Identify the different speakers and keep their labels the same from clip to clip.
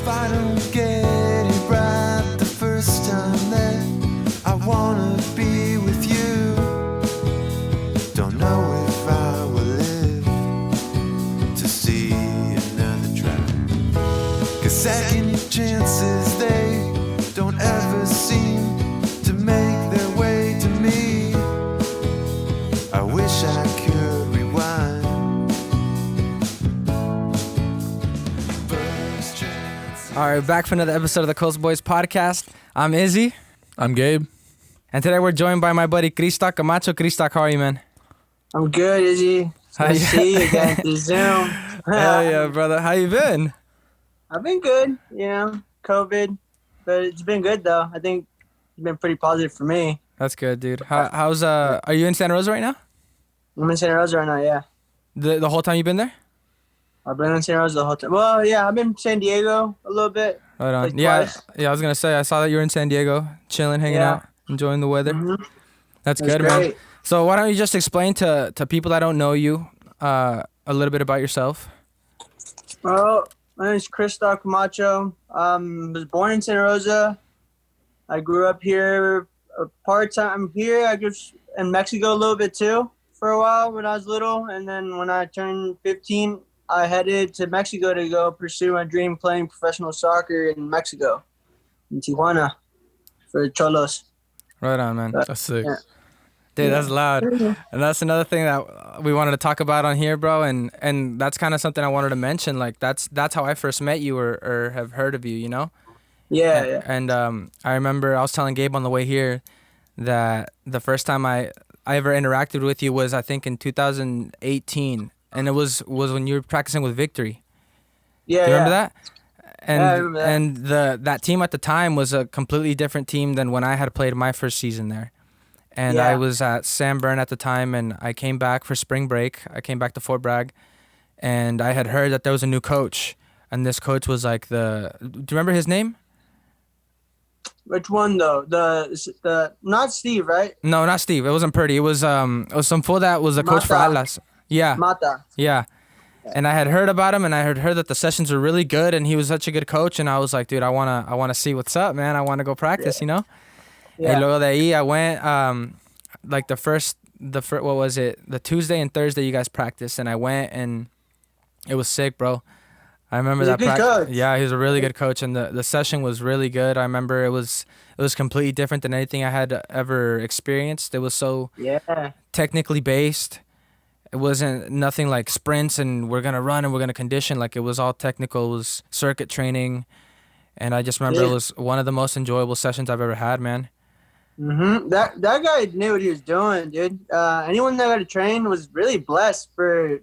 Speaker 1: I don't get it right the first time, then I wanna be with you. Don't know if I will live to see another try. 'Cause second chances, they don't ever seem to make their way to me. I wish I could rewind.
Speaker 2: All right, back for another episode of the Coast Boys podcast. I'm Izzy.
Speaker 3: I'm Gabe.
Speaker 2: And today we're joined by my buddy Kristoc Camacho. Kristoc, how are you, man?
Speaker 4: I'm good, Izzy. Nice to see you again through Zoom.
Speaker 2: Hell yeah, brother. How you been?
Speaker 4: I've been good, COVID, but it's been good though. I think it's been pretty positive for me.
Speaker 2: That's good, dude. How's are you in Santa Rosa right now?
Speaker 4: I'm in Santa Rosa right now, yeah.
Speaker 2: The whole time you've been there?
Speaker 4: I've been in Santa Rosa the whole time. Well, yeah, I've been in San Diego a little bit.
Speaker 2: Right on.
Speaker 4: Like
Speaker 2: Yeah,
Speaker 4: twice.
Speaker 2: I was gonna say I saw that you were in San Diego, chilling, hanging out, enjoying the weather.
Speaker 4: Mhm.
Speaker 2: That's
Speaker 4: That's
Speaker 2: good, man.
Speaker 4: great.
Speaker 2: So why don't you just explain to people that don't know you a little bit about yourself?
Speaker 4: Well, my name is Kristoc Camacho. Was born in Santa Rosa. I grew up here part-time here. I grew up in Mexico a little bit too for a while when I was little. And then when I turned 15, I headed to Mexico to go pursue my dream playing professional soccer in Mexico, in Tijuana, for the Xolos.
Speaker 2: Right on, man.
Speaker 3: That's sick.
Speaker 4: Yeah.
Speaker 2: Dude, that's loud. And that's another thing that we wanted to talk about on here, bro. And that's kind of something I wanted to mention. Like, that's how I first met you or have heard of you, you know?
Speaker 4: Yeah.
Speaker 2: And I remember I was telling Gabe on the way here that the first time I ever interacted with you was, I think, in 2018. And it was when you were practicing with Victory.
Speaker 4: Yeah.
Speaker 2: Do you remember that? And
Speaker 4: Yeah, I remember that.
Speaker 2: and that team at the time was a completely different team than when I had played my first season there. And
Speaker 4: Yeah.
Speaker 2: I was at San Bern at the time, and I came back for spring break. I came back to Fort Bragg, and I had heard that there was a new coach, and this coach was like do you remember his name?
Speaker 4: Which one though? The not Steve, right?
Speaker 2: No, not Steve. It wasn't Purdy. It was some fool that was a coach for
Speaker 4: Mata.
Speaker 2: Atlas. Yeah.
Speaker 4: Mata.
Speaker 2: Yeah. And I had heard about him, and I had heard that the sessions were really good, and he was such a good coach, and I was like, dude, I wanna see what's up, man. I wanna go practice, you know?
Speaker 4: Yeah.
Speaker 2: And luego de ahí, I went, like the first, what was it? The Tuesday and Thursday you guys practiced, and I went, and it was sick, bro. I remember
Speaker 4: He's a
Speaker 2: that
Speaker 4: good
Speaker 2: practice.
Speaker 4: coach.
Speaker 2: Yeah, he was a really good coach, and the session was really good. I remember it was completely different than anything I had ever experienced. It was so
Speaker 4: Yeah.
Speaker 2: technically based. It wasn't nothing like sprints and we're gonna run and we're gonna condition. Like, it was all technical. It was circuit training, and I just remember it was one of the most enjoyable sessions I've ever had, man.
Speaker 4: That guy knew what he was doing, dude. Anyone that got to train was really blessed for,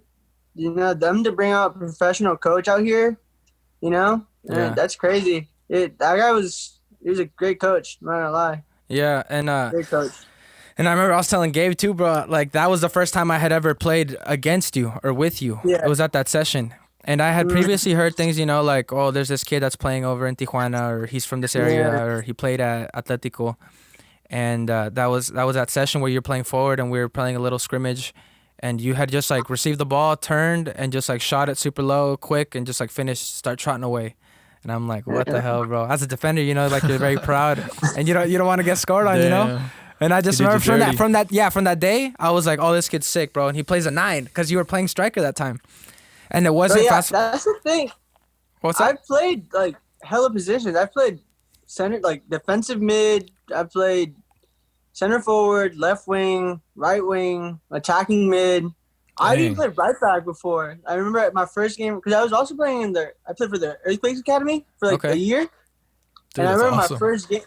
Speaker 4: them to bring out a professional coach out here.
Speaker 2: Yeah.
Speaker 4: That's crazy. That guy he was a great coach. I'm not gonna lie,
Speaker 2: Yeah, and
Speaker 4: great coach.
Speaker 2: and I remember I was telling Gabe too, bro. Like, that was the first time I had ever played against you or with you.
Speaker 4: Yeah.
Speaker 2: It was at that session. And I had previously heard things, like, oh, there's this kid that's playing over in Tijuana, or he's from this area,
Speaker 4: Yeah.
Speaker 2: or he played at Atletico. And that was that session where you're playing forward and we were playing a little scrimmage, and you had just like received the ball, turned, and just like shot it super low, quick, and just like start trotting away. And I'm like, what the hell, bro? As a defender, like you're very proud, and you don't want to get scored on,
Speaker 3: Damn.
Speaker 2: And I just
Speaker 3: He did
Speaker 2: remember
Speaker 3: you
Speaker 2: from that day, I was like, oh, this kid's sick, bro. And he plays a 9 because you were playing striker that time, and it wasn't
Speaker 4: But yeah,
Speaker 2: fast.
Speaker 4: that's the thing.
Speaker 2: What's that?
Speaker 4: I've played like hella positions. I've played center, like defensive mid. I've played center forward, left wing, right wing, attacking mid. I even played right back before. I remember at my first game, because I was also playing I played for the Earthquakes Academy for like a year.
Speaker 3: Dude,
Speaker 4: and I
Speaker 3: that's
Speaker 4: remember
Speaker 3: awesome.
Speaker 4: my first game.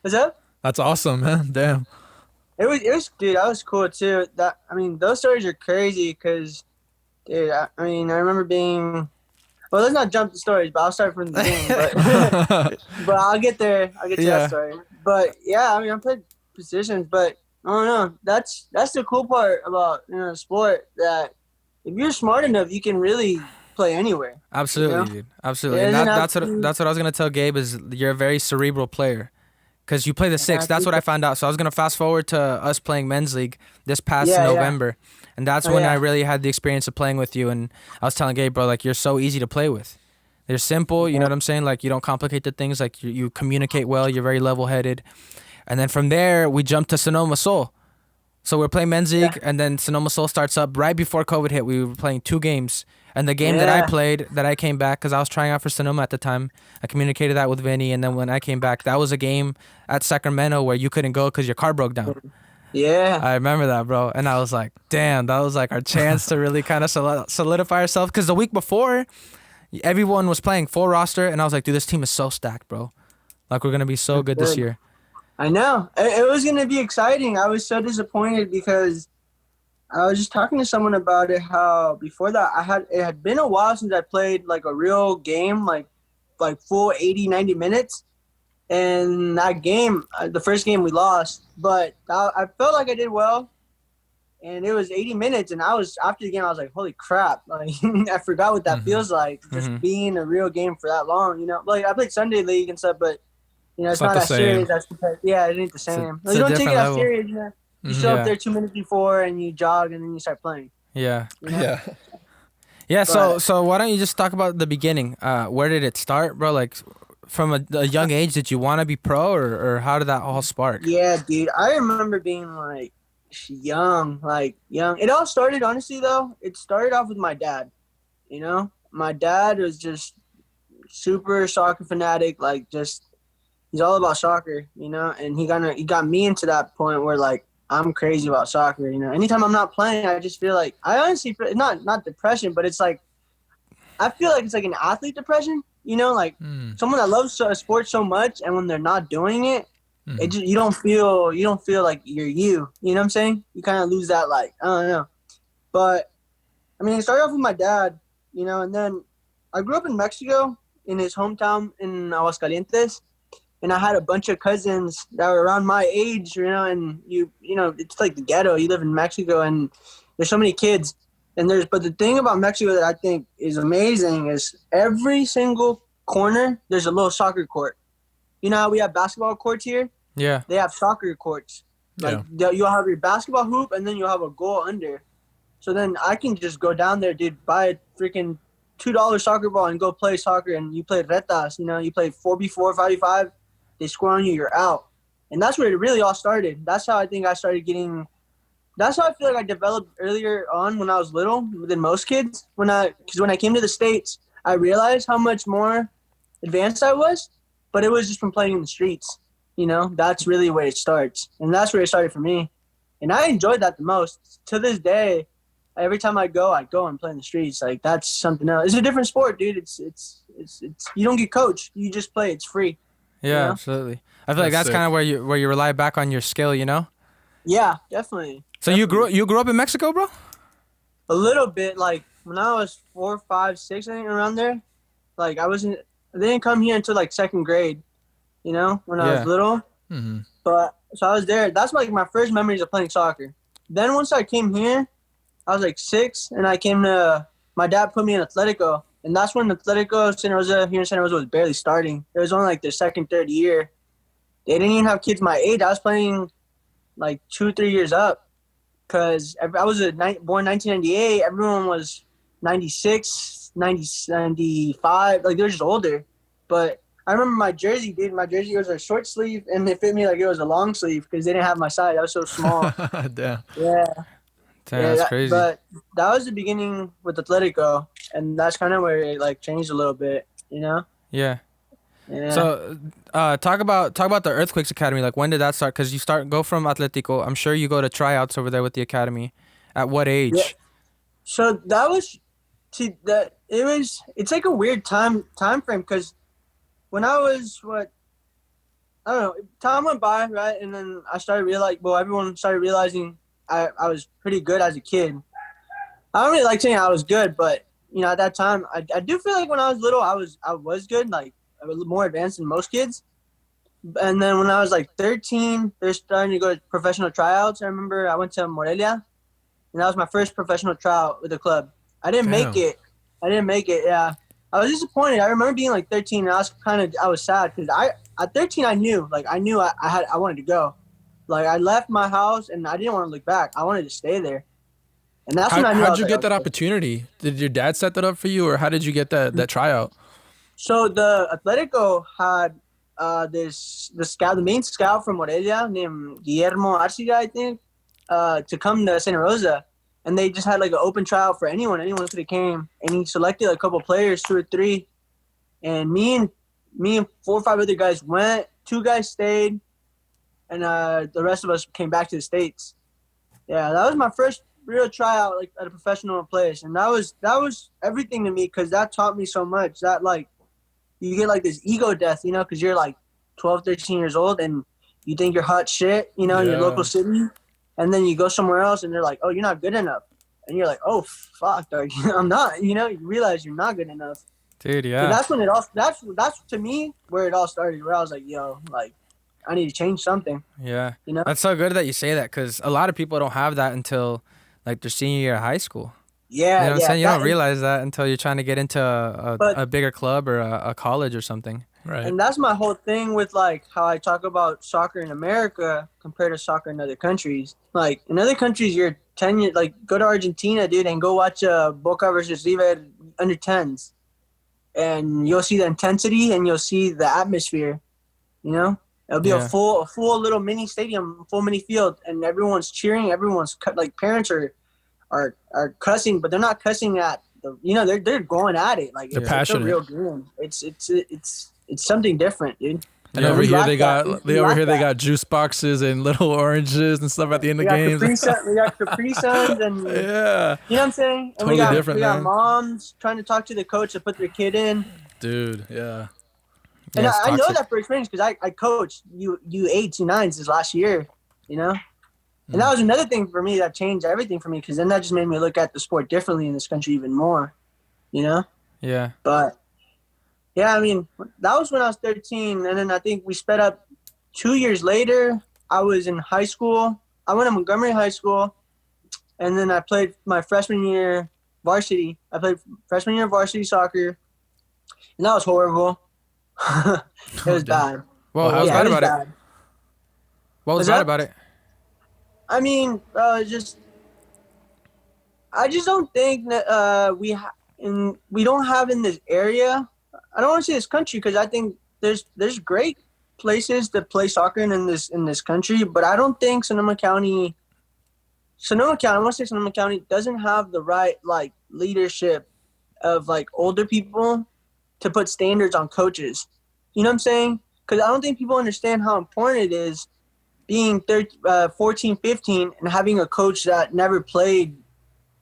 Speaker 4: What's up?
Speaker 3: That's awesome, man. Damn.
Speaker 4: It was, dude, that was cool too. Those stories are crazy because, dude, I remember being, well, let's not jump the stories, but I'll start from the beginning. But I'll get there. I'll get to that story. But yeah, I played positions, but I don't know. That's the cool part about sport, that if you're smart enough, you can really play anywhere.
Speaker 2: Absolutely, dude. Absolutely.
Speaker 4: Yeah,
Speaker 2: And that's what I was gonna tell Gabe, is you're a very cerebral player, because you play the 6. That's what I found out. So I was gonna fast forward to us playing men's league this past November, and that's when I really had the experience of playing with you. And I was telling Gabe, bro, like, you're so easy to play with. They're simple. You know what I'm saying? Like, you don't complicate the things. Like, you communicate well. You're very level-headed. And then from there, we jumped to Sonoma Soul. So we're playing men's league, and then Sonoma Soul starts up right before COVID hit. We were playing 2 games. And the game that I played, that I came back, because I was trying out for Sonoma at the time, I communicated that with Vinny. And then when I came back, that was a game at Sacramento where you couldn't go because your car broke down.
Speaker 4: Yeah.
Speaker 2: I remember that, bro. And I was like, damn, that was like our chance to really kind of solidify ourselves. Because the week before, everyone was playing full roster. And I was like, dude, this team is so stacked, bro. Like, we're going to be so good this year.
Speaker 4: I know. It was going to be exciting. I was so disappointed because I was just talking to someone about it, how before that it had been a while since I played like a real game, like full 80, 90 minutes. And that game, the first game we lost, but I felt like I did well. And it was 80 minutes, and after the game, I was like, holy crap. Like, I forgot what that feels like, just being a real game for that long, you know? Like, I played Sunday League and stuff, but, you know, it's not that serious. Yeah, it ain't the same. You don't take it as serious, you know? You show up there 2 minutes before, and you jog, and then you start playing.
Speaker 2: Yeah.
Speaker 4: You know?
Speaker 2: Yeah, so why don't you just talk about the beginning? Where did it start, bro? Like, from a young age, did you want to be pro, or how did that all spark?
Speaker 4: Yeah, dude. I remember being, like, young. It all started, honestly, though. It started off with my dad, you know? My dad was just super soccer fanatic, like, just he's all about soccer, you know? And he got me into that point where, like, I'm crazy about soccer, you know? Anytime I'm not playing, I just feel like, I honestly feel, not depression, but it's like, I feel like it's like an athlete depression, you know? Like, someone that loves sports so much, and when they're not doing it, you don't feel like you're you know what I'm saying? You kind of lose that, like, I don't know. But, I mean, it started off with my dad, you know, and then I grew up in Mexico, in his hometown in Aguascalientes, and I had a bunch of cousins that were around my age, you know, and you know, it's like the ghetto. You live in Mexico, and there's so many kids. But the thing about Mexico that I think is amazing is every single corner, there's a little soccer court. You know how we have basketball courts here?
Speaker 2: Yeah.
Speaker 4: They have soccer courts. Like, you'll have your basketball hoop, and then you'll have a goal under. So then I can just go down there, dude, buy a freaking $2 soccer ball and go play soccer, and you play retas, you know, you play 4v4, 5v5. They score on you, you're out. And that's where it really all started. That's how I think I started getting – that's how I feel like I developed earlier on when I was little than most kids. Because when I came to the States, I realized how much more advanced I was. But it was just from playing in the streets, you know? That's really where it starts. And that's where it started for me. And I enjoyed that the most. To this day, every time I go and play in the streets. Like, that's something else. It's a different sport, dude. It's you don't get coached. You just play. It's free.
Speaker 2: Yeah,
Speaker 4: you know?
Speaker 2: absolutely. I feel like that's kind of where you rely back on your skill, you know?
Speaker 4: Yeah, definitely.
Speaker 2: So
Speaker 4: definitely.
Speaker 2: you grew up in Mexico, bro?
Speaker 4: A little bit. Like, when I was 4, 5, 6, I think, around there, like, they didn't come here until, like, 2nd grade, you know, when I was little.
Speaker 3: Mm-hmm.
Speaker 4: But, so I was there. That's, like, my first memories of playing soccer. Then once I came here, I was, like, 6, and I came to – my dad put me in Atletico. And that's when Atletico Santa Rosa, here in Santa Rosa, was barely starting. It was only, like, their 2nd, 3rd year. They didn't even have kids my age. I was playing, like, 2, 3 years up. Because I was born 1998. Everyone was 96, 95. Like, they were just older. But I remember my jersey, dude. My jersey was a short sleeve, and it fit me like it was a long sleeve because they didn't have my size. I was so small.
Speaker 3: Damn.
Speaker 4: Yeah.
Speaker 2: Damn, that's crazy.
Speaker 4: But that was the beginning with Atletico, and that's kind of where it, like, changed a little bit, you know?
Speaker 2: Yeah.
Speaker 4: Yeah.
Speaker 2: So, talk about the Earthquakes Academy. Like, when did that start? Because you go from Atletico. I'm sure you go to tryouts over there with the academy. At what age?
Speaker 4: Yeah. So that was, it's like a weird time frame because when I was, I don't know, time went by, right? And then I started everyone started realizing I was pretty good as a kid. I don't really like saying I was good, but, you know, at that time, I do feel like when I was little, I was good, like, I was more advanced than most kids. And then when I was, like, 13, they're starting to go to professional tryouts. I remember I went to Morelia, and that was my first professional tryout with the club. I didn't make it, yeah. I was disappointed. I remember being, like, 13, and I was sad because at 13, I knew I wanted to go. Like, I left my house, and I didn't want to look back. I wanted to stay there. And that's when I knew.
Speaker 3: How'd you get that opportunity? Did your dad set that up for you, or how did you get that tryout?
Speaker 4: So the Atletico had the main scout from Morelia named Guillermo Arciga, I think, to come to Santa Rosa, and they just had like an open trial for anyone. Anyone could have came, and he selected a couple players, 2 or 3, and me and 4 or 5 other guys went. 2 guys stayed, and the rest of us came back to the States. Yeah, that was my first real tryout like at a professional place, and that was everything to me because that taught me so much. That like you get like this ego death, you know, because you're like 12, 13 years old and you think you're hot shit, you know, in your local city, and then you go somewhere else and they're like, oh, you're not good enough, and you're like, oh fuck, dog, I'm not, you know, you realize you're not good enough.
Speaker 2: Dude, yeah.
Speaker 4: So that's when it all that's to me where it all started, where I was like, yo, like I need to change something.
Speaker 2: Yeah.
Speaker 4: You know?
Speaker 2: That's so good that you say that because a lot of people don't have that until like their senior year of high school.
Speaker 4: Yeah,
Speaker 2: you know what I'm saying? You
Speaker 4: that,
Speaker 2: don't realize that until you're trying to get into a bigger club or a college or something.
Speaker 3: Right.
Speaker 4: And that's my whole thing with like how I talk about soccer in America compared to soccer in other countries. Like in other countries, you're 10 years, like go to Argentina, dude, and go watch Boca versus River under 10s. And you'll see the intensity and you'll see the atmosphere, you know? It'll be a full little mini stadium, full mini field, and everyone's cheering. Everyone's like parents are cussing, but they're not cussing at the, you know, they're going at it. Like
Speaker 3: they're
Speaker 4: it's
Speaker 3: passionate.
Speaker 4: a real game. It's something different, dude.
Speaker 3: And over here they got juice boxes and little oranges and stuff at the end of games.
Speaker 4: We got Capri Suns and
Speaker 3: yeah,
Speaker 4: you know what I'm saying? And
Speaker 3: totally
Speaker 4: we got moms trying to talk to the coach to put their kid in.
Speaker 3: Dude, yeah.
Speaker 4: And
Speaker 2: Yeah,
Speaker 4: I know that for experience because I coached U8, U9s this last year, you know? And that was another thing for me that changed everything for me because then that just made me look at the sport differently in this country even more, you know?
Speaker 2: Yeah.
Speaker 4: But, yeah, I mean, that was when I was 13. And then I think we sped up 2 years later. I was in high school. I went to Montgomery High School. And then I played my freshman year varsity. I played freshman year varsity soccer. And that was horrible. It was bad.
Speaker 2: Well, what was bad about it? What was bad about it?
Speaker 4: I mean, I just don't think that we don't have in this area. I don't want to say this country because I think there's great places to play soccer in this country, but I don't think Sonoma County. I want to say Sonoma County doesn't have the right like leadership of like older people to put standards on coaches. You know what I'm saying? Because I don't think people understand how important it is being 14, 15 and having a coach that never played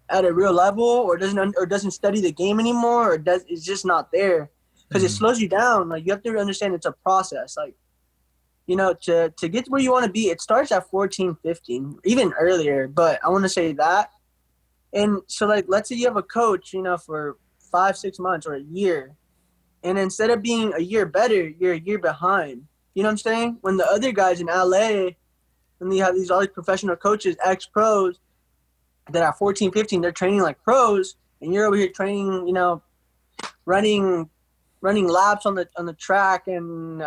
Speaker 4: at a real level or doesn't study the game anymore or is just not there. Because it slows you down. Like you have to understand it's a process. Like, you know, to get to where you want to be, it starts at 14, 15, even earlier. But I want to say that. And so like, let's say you have a coach, you know, for 5, 6 months or a year. And instead of being a year better, you're a year behind. You know what I'm saying? When the other guys in LA, when you have all these professional coaches, ex-pros, that are 14, 15, they're training like pros, and you're over here training, you know, running laps on the track and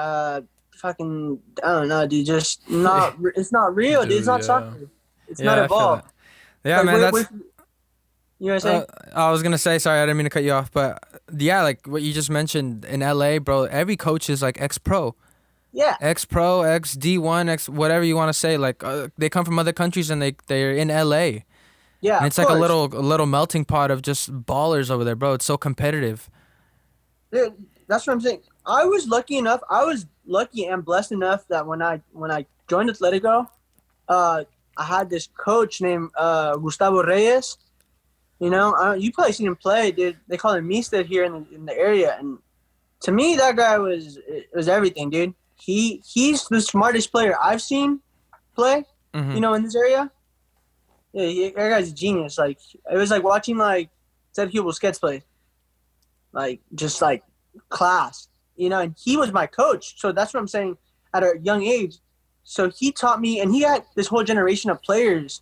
Speaker 4: fucking, I don't know, dude, just not, it's not real, dude. It's not soccer. It's not evolved.
Speaker 2: Yeah,
Speaker 4: like,
Speaker 2: man, that's...
Speaker 4: You know what I'm saying?
Speaker 2: I was gonna say, sorry, I didn't mean to cut you off, but yeah, like what you just mentioned in LA, bro, every coach is like ex-pro.
Speaker 4: Yeah.
Speaker 2: Ex-pro, ex-D1, whatever you want to say. Like they come from other countries and they're in LA.
Speaker 4: Yeah.
Speaker 2: And it's like a little melting pot of just ballers over there, bro. It's so competitive.
Speaker 4: Dude, that's what I'm saying. I was lucky and blessed enough that when I joined Atletico, I had this coach named Gustavo Reyes. You know, you probably seen him play, dude. They call him Mista here in the area, and to me, that guy was everything, dude. He's the smartest player I've seen play.
Speaker 2: Mm-hmm.
Speaker 4: You know, in this area. Yeah, that guy's a genius. Like it was like watching like Sergio Busquets play. Like just like class, you know. And he was my coach, so that's what I'm saying. At a young age, so he taught me, and he had this whole generation of players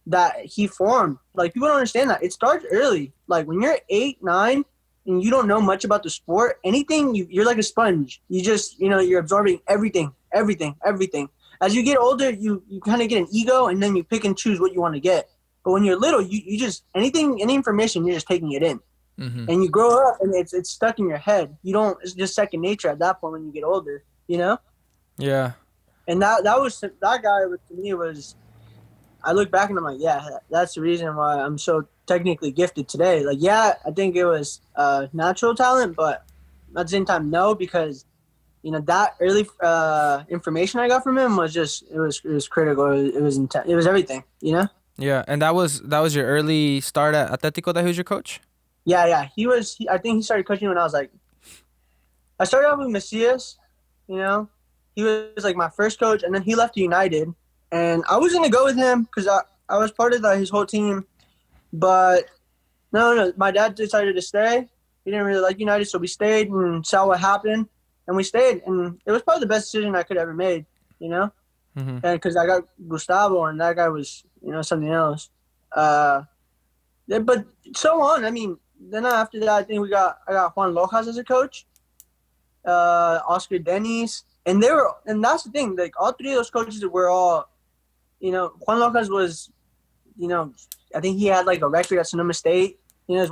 Speaker 4: that he formed. Like people don't understand that it starts early. Like when you're 8, 9, and you don't know much about the sport, anything you're like a sponge. You just, you know, you're absorbing everything. As you get older, you kind of get an ego, and then you pick and choose what you want to get. But when you're little, you just any information, you're just taking it in. and you grow up and it's stuck in your head. You don't. It's just second nature at that point when you get older. You know.
Speaker 2: Yeah.
Speaker 4: And that guy to me was. I look back and I'm like, yeah, that's the reason why I'm so technically gifted today. Like, yeah, I think it was natural talent, but at the same time, no, because that early information I got from him was just it was critical. It was everything.
Speaker 2: Yeah. And that was your early start at Atletico. That he was your coach.
Speaker 4: Yeah. I think he started coaching when I was like. I started out with Macias. He was like my first coach, and then he left to United. And I was gonna go with him because I was part of his whole team, but no, my dad decided to stay. He didn't really like United, so we stayed and saw what happened, and we stayed. And it was probably the best decision I could ever made, and because I got Gustavo, and that guy was something else. But so on. I mean, then after that, I think I got Juan Lojas as a coach, Oscar Dennis, and that's the thing. Like all three of those coaches were all. Juan Locas was, I think he had like a record at Sonoma State. He was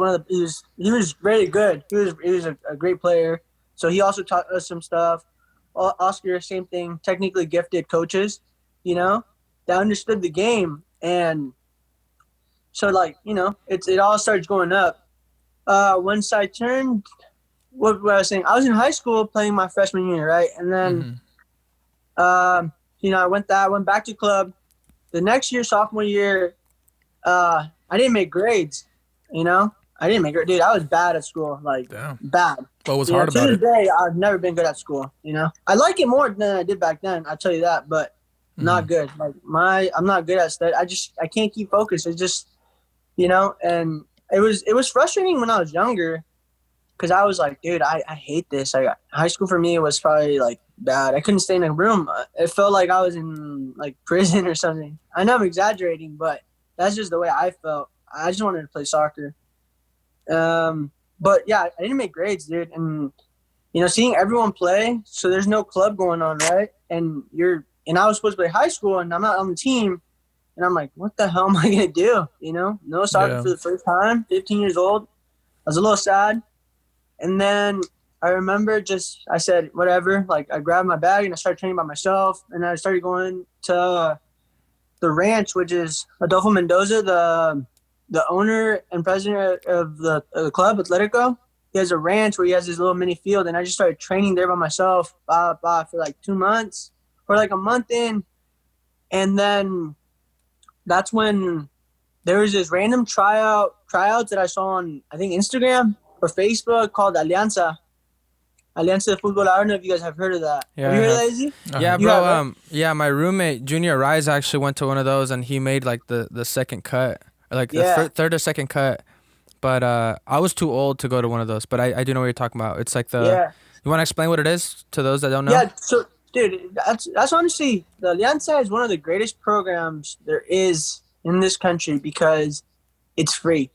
Speaker 4: really good. He was a great player. So he also taught us some stuff. Oscar, same thing. Technically gifted coaches, that understood the game, and so it all starts going up. Once I turned, what I was saying, I was in high school playing my freshman year, right, and then, I went back to club. The next year, sophomore year, I didn't make grades. I didn't make grades. Dude, I was bad at school, like bad.
Speaker 3: What was hard about it?
Speaker 4: To this day, I've never been good at school. I like it more than I did back then. I'll tell you that, but not good. Like I'm not good at study. I can't keep focused. It's just, and it was frustrating when I was younger, because I was like, dude, I hate this. High school for me was probably like bad. I couldn't stay in a room. It felt like I was in like prison or something. I know I'm exaggerating, but that's just the way I felt. I just wanted to play soccer. But yeah, I didn't make grades, dude. And seeing everyone play, so there's no club going on, right? And I was supposed to play high school, and I'm not on the team. And I'm like, what the hell am I gonna do? No soccer for the first time. 15 years old. I was a little sad. And then I remember I said, whatever. Like, I grabbed my bag and I started training by myself. And I started going to the ranch, which is Adolfo Mendoza, the owner and president of the club, Atletico. He has a ranch where he has his little mini field. And I just started training there by myself for like 2 months, or like a month in. And then that's when there was this random tryouts that I saw on, I think, Instagram or Facebook, called Alianza de Fútbol. I don't know if you guys have heard of that.
Speaker 2: Yeah,
Speaker 4: have you heard of that, Izzy?
Speaker 2: Yeah, bro. Yeah, my roommate Junior Rise actually went to one of those, and he made like the second cut, or like the third or second cut. But I was too old to go to one of those. But I do know what you're talking about. It's like You want to explain what it is to those that don't know?
Speaker 4: Yeah. So, dude, that's honestly, the Alianza is one of the greatest programs there is in this country, because it's free.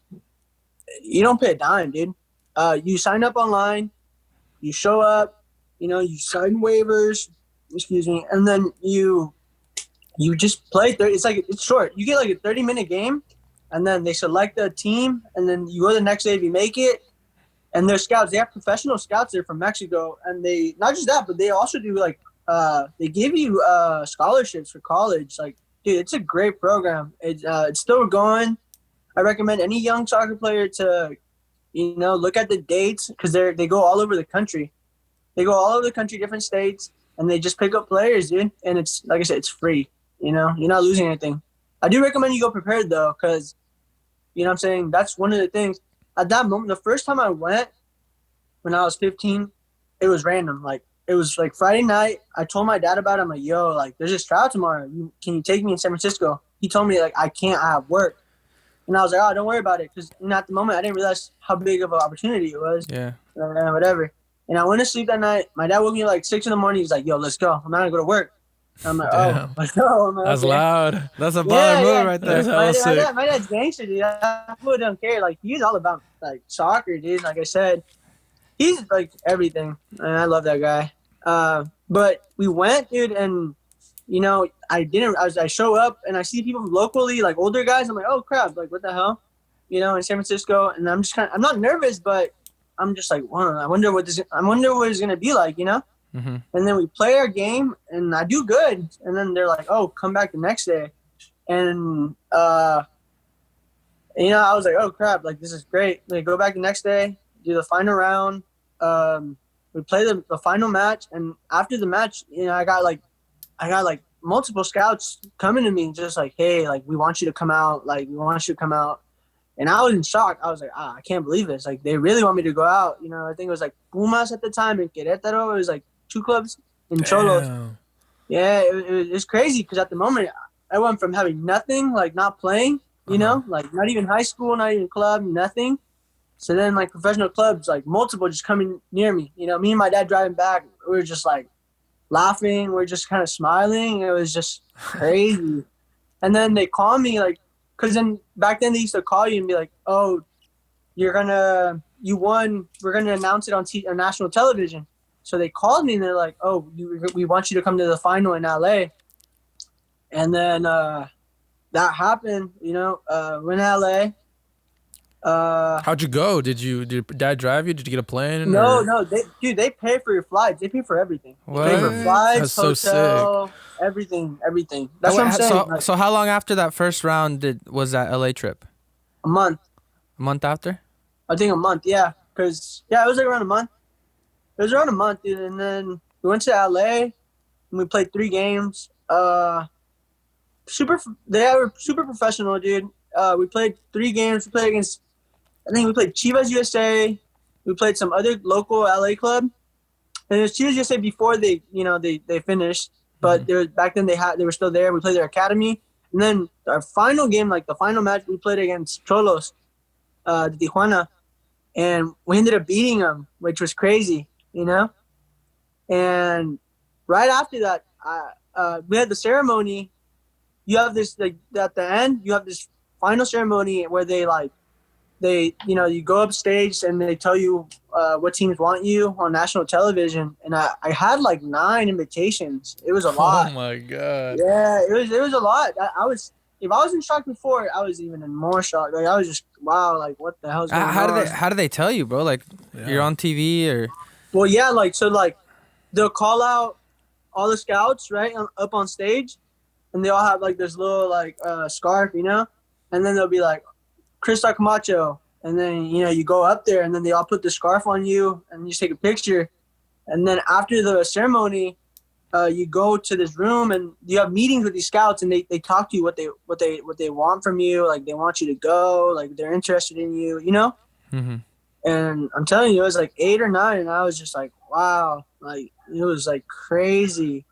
Speaker 4: You don't pay a dime, dude. You sign up online, you show up, you sign waivers, and then you just play. It's short. You get like a 30-minute game, and then they select a team, and then you go the next day if you make it. And they're scouts. They have professional scouts there from Mexico, and they not just that, but they also do like they give you scholarships for college. Like, dude, it's a great program. It's still going. I recommend any young soccer player to look at the dates, because they go all over the country. They go all over the country, different states, and they just pick up players, dude. And it's, like I said, it's free. You're not losing anything. I do recommend you go prepared, though, because, what I'm saying, that's one of the things. At that moment, the first time I went, when I was 15, it was random. Like, it was like Friday night. I told my dad about it. I'm like, yo, like, there's this trial tomorrow. Can you take me in San Francisco? He told me, like, I can't. I have work. And I was like, oh, don't worry about it. Because at the moment, I didn't realize how big of an opportunity it was.
Speaker 2: Yeah.
Speaker 4: Whatever. And I went to sleep that night. My dad woke me at like 6 in the morning. He's like, yo, let's go. I'm not going to go to work. I'm like, oh, let's go. I'm like,
Speaker 3: That's
Speaker 4: okay.
Speaker 3: loud.
Speaker 2: That's a baller move right there.
Speaker 4: My dad's gangster, dude. I really don't care. Like, he's all about, like, soccer, dude. Like I said, he's, like, everything. And I love that guy. But we went, dude, and, I show up, and I see people locally, like, older guys. I'm like, oh, crap. Like, what the hell? you know, in San Francisco, and I'm not nervous, but I'm just like, wow, I wonder what it's gonna be like, you know.
Speaker 2: Mm-hmm.
Speaker 4: And then we play our game, and I do good, and then they're like, oh, come back the next day, and you know, I was like, oh crap, like this is great. They go back the next day, do the final round. We play the final match, and after the match, you know, I got like multiple scouts coming to me, just like, hey, like we want you to come out, like we want you to come out. And I was in shock. I was like, I can't believe this. Like they really want me to go out. You know, I think it was like Pumas at the time in Querétaro. It was like 2 clubs in Xolos. Yeah, it was crazy because at the moment I went from having nothing, like not playing, you know, like not even high school, not even club, nothing. So then like professional clubs, like multiple just coming near me. You know, me and my dad driving back, we were just like laughing. We're just kind of smiling. It was just crazy. And then they call me like, because then back then they used to call you and be like, oh, you won. We're going to announce it on national television. So they called me and they're like, oh, we want you to come to the final in LA. And then that happened, you know, we're in LA.
Speaker 3: How'd you go? Did your dad drive you? Did you get a plane?
Speaker 4: No. They pay for your flights. They pay for everything.
Speaker 2: What?
Speaker 4: They pay for flights,
Speaker 3: That's
Speaker 4: hotel,
Speaker 3: so
Speaker 4: everything. That's what I'm saying.
Speaker 2: So how long after that first round was that LA trip?
Speaker 4: A month.
Speaker 2: A month after?
Speaker 4: I think a month, yeah. Because, yeah, it was like around a month. It was around a month, dude. And then we went to LA and we played 3 games. They were super professional, dude. We played 3 games. We played against, I think we played Chivas USA. We played some other local LA club. And it was Chivas USA before they finished. But back then they were still there. We played their academy. And then our final game, like the final match, we played against Xolos de Tijuana. And we ended up beating them, which was crazy, you know? And right after that, we had the ceremony. You have this, like, at the end, you have this final ceremony where you go upstage and they tell you what teams want you on national television. And I had like 9 invitations. It was a lot.
Speaker 3: Oh my God.
Speaker 4: Yeah, it was a lot. If I was in shock before, I was even in more shock. Like I was just, wow, like what the hell's going on?
Speaker 2: How do they tell you, bro? Like you're on TV or?
Speaker 4: Well, yeah, they'll call out all the scouts, right, up on stage, and they all have like this little scarf, you know, and then they'll be like, Kristoc Camacho, and then you go up there, and then they all put the scarf on you, and you take a picture, and then after the ceremony, you go to this room and you have meetings with these scouts, and they talk to you what they want from you, like they want you to go, like they're interested in you, you know.
Speaker 2: Mm-hmm.
Speaker 4: And I'm telling you, it was like 8 or 9, and I was just like, wow, like it was like crazy.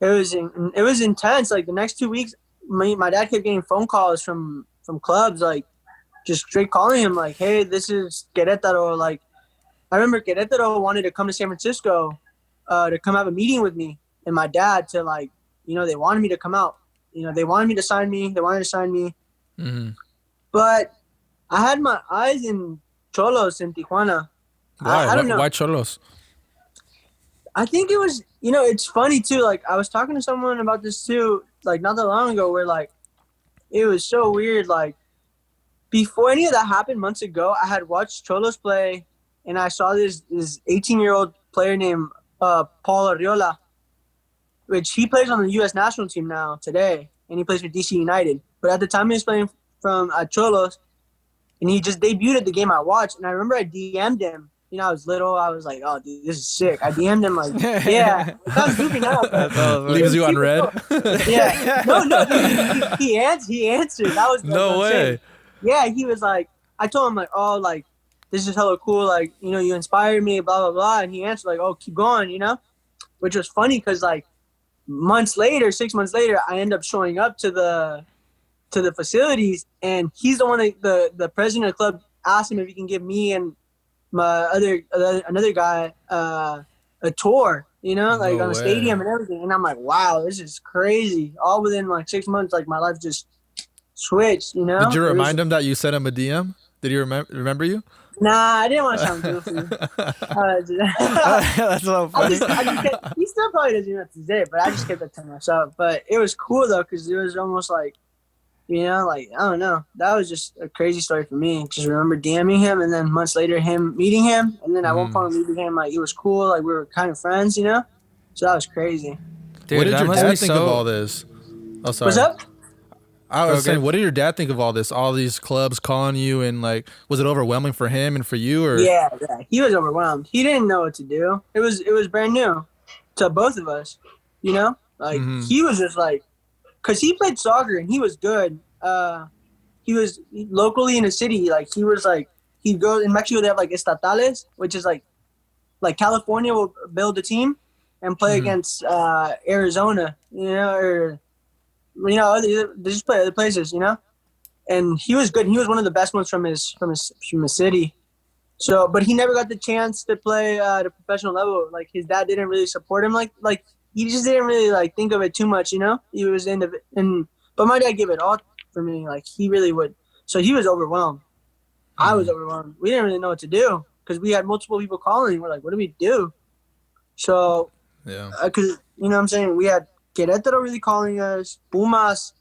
Speaker 4: It was intense. Like the next 2 weeks, my dad kept getting phone calls from clubs, like just straight calling him, like, hey, this is Querétaro. Like I remember Querétaro wanted to come to San Francisco to come have a meeting with me and my dad to they wanted me to come out. They wanted me to sign me. They wanted to sign me.
Speaker 3: Mm-hmm.
Speaker 4: But I had my eyes in Xolos in Tijuana.
Speaker 3: Why?
Speaker 4: I don't know.
Speaker 3: Why Xolos?
Speaker 4: I think it was, it's funny too. Like I was talking to someone about this too, like not that long ago, where like it was so weird. Like before any of that happened months ago, I had watched Xolos play, and I saw this 18-year-old player named Paul Arriola, which he plays on the U.S. national team now today, and he plays for DC United. But at the time he was playing from Xolos, and he just debuted at the game I watched. And I remember I DM'd him. I was little. I was like, oh, dude, this is sick. I DM'd him like, yeah. It sounds goofy now. But
Speaker 3: Leaves you on red?
Speaker 4: Yeah. No. He answered. That was
Speaker 3: no way.
Speaker 4: Saying. Yeah, he was like, I told him like, oh, like, this is hella cool. Like, you inspired me, blah, blah, blah. And he answered like, oh, keep going, which was funny because like 6 months later, I end up showing up to the facilities, and he's the one that the president of the club asked him if he can give me and my another guy a tour, like on the stadium and everything. And I'm like, wow, this is crazy. All within like 6 months, like my life just switched,
Speaker 3: Did you remind him that you sent him a DM? Did he remember you?
Speaker 4: Nah, I didn't want to sound goofy.
Speaker 2: That's so funny.
Speaker 4: He still probably doesn't even have to say it, but I just kept it to myself. But it was cool though, because it was almost like You know, like, I don't know. That was just a crazy story for me. Just remember DMing him, and then months later, him meeting him. And then at one point, we became, like, it was cool. Like, we were kind of friends, you know? So that was crazy.
Speaker 2: Dude,
Speaker 3: What did
Speaker 2: that
Speaker 3: your
Speaker 2: must be
Speaker 3: dad think of
Speaker 2: so.
Speaker 3: all this? Oh,
Speaker 4: What's
Speaker 3: sorry.
Speaker 4: up?
Speaker 3: I was saying,
Speaker 2: Okay.
Speaker 3: what did your dad think of all this? All these clubs calling you, and like, was it overwhelming for him and for you, or?
Speaker 4: Yeah, yeah. He was overwhelmed. He didn't know what to do. It was brand new to both of us, you know? Like, he was just like, because he played soccer and he was good. He was locally in the city. Like, he was like, he'd go in Mexico, they have like estatales, which is like California will build a team and play against Arizona, you know, or, you know, they just play other places, you know? And he was good. He was one of the best ones from his city. So, but he never got the chance to play at a professional level. Like, his dad didn't really support him. Like he just didn't really like think of it too much. You know, he was into it, but my dad gave it all for me. Like, he really would. So he was overwhelmed. I was overwhelmed. We didn't really know what to do because we had multiple people calling. We're like, what do we do? So,
Speaker 3: Yeah.
Speaker 4: because you know what I'm saying, we had Querétaro really calling us. Pumas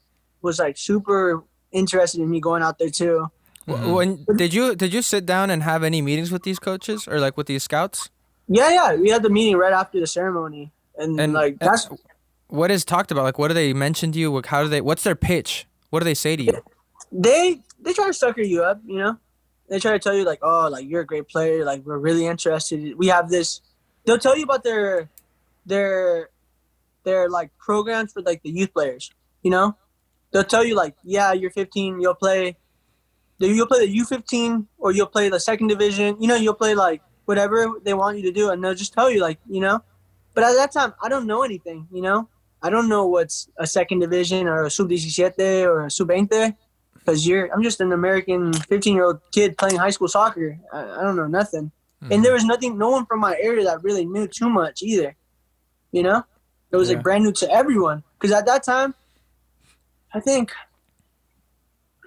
Speaker 4: was like super interested in me going out there too.
Speaker 2: When did you sit down and have any meetings with these coaches or like with these scouts?
Speaker 4: Yeah. We had the meeting right after the ceremony, and
Speaker 2: And
Speaker 4: like that's
Speaker 2: what is talked about? Like, what do they mention to you? Like, how do they? What's their pitch? What do they say to you?
Speaker 4: they try to sucker you up, you know. They try to tell you like, oh, like, you're a great player, like, we're really interested. We have this. They'll tell you about their like programs for like the youth players, you know. They'll tell you like, yeah, you're 15, you'll play the U15 or you'll play the second division, you know, you'll play like whatever they want you to do, and they'll just tell you like, you know. But at that time, I don't know anything, you know. I don't know what's a second division or a sub-17 or a sub-20 because I'm just an American 15-year-old kid playing high school soccer. I don't know nothing. And there was no one from my area that really knew too much either, you know. It was
Speaker 2: Yeah.
Speaker 4: like brand new to everyone because at that time, I think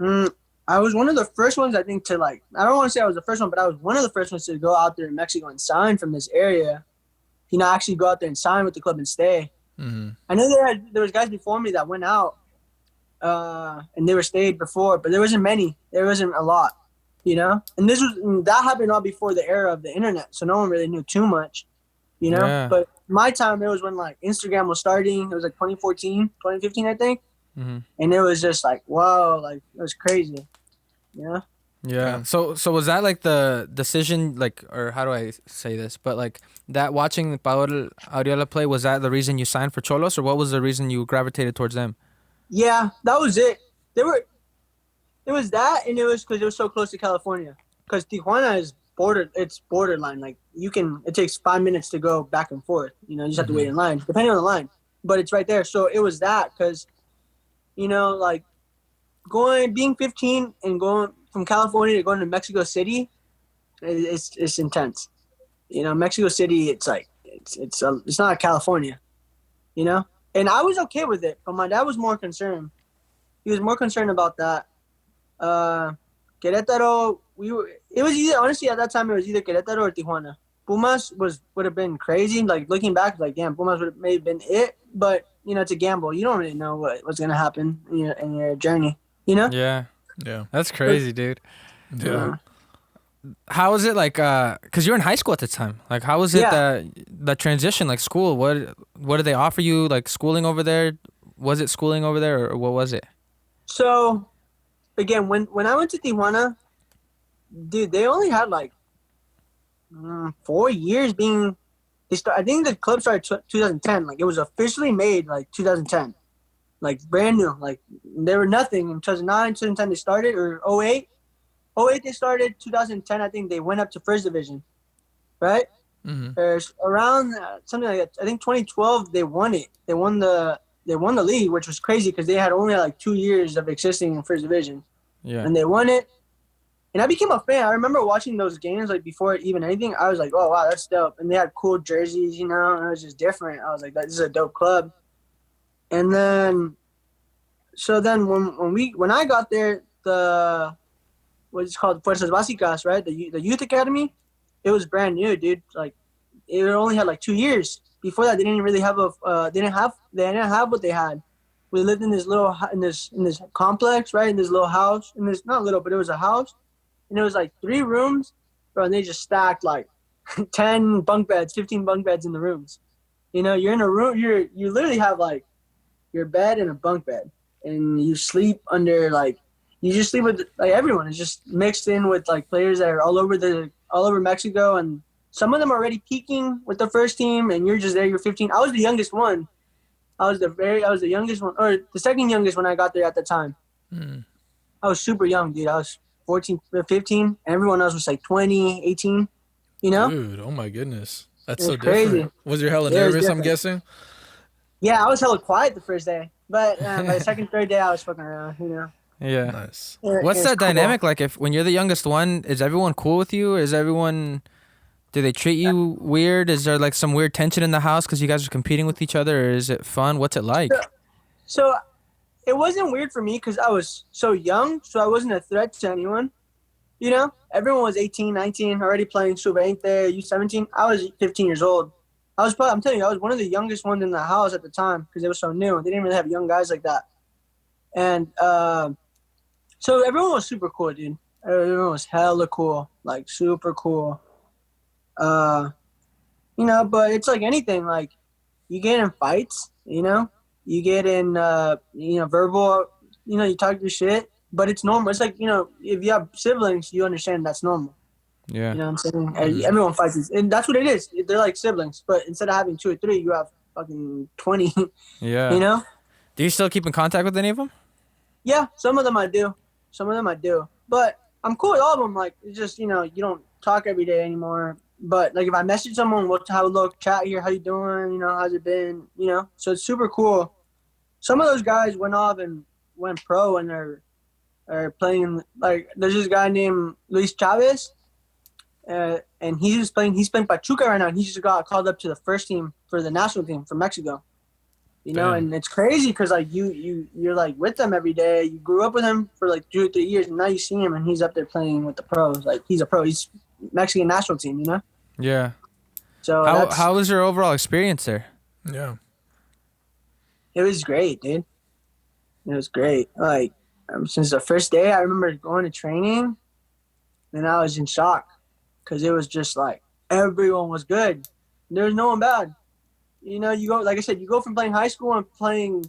Speaker 4: I was one of the first ones, I think, to like, I don't want to say I was the first one, but I was one of the first ones to go out there in Mexico and sign from this area. You know, actually go out there and sign with the club and stay. I know there was guys before me that went out and they were stayed before, but there wasn't many. There wasn't a lot, you know? And that happened all before the era of the internet, so no one really knew too much, you know?
Speaker 2: Yeah.
Speaker 4: But my time, it was when like Instagram was starting. It was like 2014, 2015, I think. And it was just like, whoa, like, it was crazy, you know?
Speaker 2: Yeah. So was that like the decision, like, or how do I say this? But like that watching Paul Ariola play, was that the reason you signed for Xolos, or what was the reason you gravitated towards them?
Speaker 4: Yeah, that was it. It was that, and it was because it was so close to California. Because Tijuana is it's borderline. Like, it takes 5 minutes to go back and forth. You know, you just have to wait in line, depending on the line. But it's right there. So it was that because, you know, like being 15 and going from California to going to Mexico City, it's intense. You know, Mexico City, it's like it's not California. You know, and I was okay with it, but my dad was more concerned. He was more concerned about that. Querétaro, it was either, honestly, at that time, it was either Querétaro or Tijuana. Pumas would have been crazy. Like, looking back, like, damn, Pumas would have maybe been it. But, you know, it's a gamble. You don't really know what's going to happen in your journey, you know?
Speaker 2: Yeah.
Speaker 3: Yeah.
Speaker 2: That's crazy, dude.
Speaker 3: Yeah.
Speaker 2: How was it like? Cause you were in high school at the time. Like, how was it
Speaker 4: Yeah.
Speaker 2: the transition? Like, school. What did they offer you? Like, schooling over there? Was it schooling over there, or what was it?
Speaker 4: So, again, when I went to Tijuana, dude, they only had like 4 years being. I think the club started 2010. Like, it was officially made like 2010, like brand new. Like, there were nothing in 2009, 2010 they started, or 08. 08 they started. 2010 I think they went up to first division, right? There's around something like that. I think 2012 they won it. They won the league, which was crazy because they had only like 2 years of existing in first division.
Speaker 2: Yeah.
Speaker 4: And they won it. And I became a fan. I remember watching those games like before even anything. I was like, oh wow, that's dope. And they had cool jerseys, you know, and it was just different. I was like, this is a dope club. And then when I got there, what's called Fuerzas Basicas, right? The youth academy, it was brand new, dude. Like, it only had like 2 years. Before that, they didn't really have they didn't have what they had. we lived in this little in this complex, right? In this little house, in this not little, but it was a house, and it was like 3 rooms, bro. And they just stacked like 10 bunk beds, 15 bunk beds in the rooms. You know, you're in a room. You literally have like your bed and a bunk bed, and you sleep under like you just sleep with like everyone. It's just mixed in with like players that are all over Mexico, and some of them are already peaking with the first team, and you're just there. You're 15. I was the youngest one. I was the youngest one, or the second youngest when I got there at the time. I was super young, dude. I was 14, 15, and everyone else was like 20, 18. You know?
Speaker 3: Dude, oh my goodness. That's so
Speaker 4: crazy.
Speaker 3: different. Was you hella nervous, I'm guessing?
Speaker 4: Yeah, I was hella quiet the first day. But by the second, third day, I was fucking around, you know?
Speaker 2: Yeah.
Speaker 3: Nice.
Speaker 2: What's that dynamic like? When you're the youngest one, is everyone cool with you? Do they treat you weird? Is there like some weird tension in the house because you guys are competing with each other? Or is it fun? What's it like?
Speaker 4: So it wasn't weird for me because I was so young, so I wasn't a threat to anyone. You know, everyone was 18, 19, already playing Sub-20, U17. I was 15 years old. I'm telling you, I was one of the youngest ones in the house at the time because it was so new. They didn't really have young guys like that. And so everyone was super cool, dude. Everyone was hella cool, like super cool. You know, but it's like anything, like you get in fights, you know, you get in, you know, verbal, you know, you talk your shit, but it's normal. It's like, you know, if you have siblings, you understand that's normal.
Speaker 2: Yeah.
Speaker 4: You know what I'm saying? Everyone fights, and that's what it is. They're like siblings, but instead of having 2 or 3, you have fucking 20.
Speaker 2: Yeah.
Speaker 4: You know?
Speaker 2: Do you still keep in contact with any of them?
Speaker 4: Yeah, some of them I do. But I'm cool with all of them. Like, it's just, you know, you don't talk every day anymore. But, like, if I message someone, we'll have a little chat here. How you doing? You know, how's it been? You know? So it's super cool. Some of those guys went off and went pro and are playing. Like, there's this guy named Luis Chavez. And he's playing Pachuca right now. And he just got called up to the first team for the national team for Mexico. You know, and it's crazy because like you're like with them every day. You grew up with him for like 2 or 3 years, and now you see him, and he's up there playing with the pros. Like he's a pro. He's Mexican national team. You know.
Speaker 2: Yeah.
Speaker 4: So
Speaker 2: how was your overall experience there?
Speaker 3: Yeah.
Speaker 4: It was great, dude. It was great. Like since the first day, I remember going to training, and I was in shock because it was just like everyone was good. There was no one bad. You know, you go, like I said, you go from playing high school and playing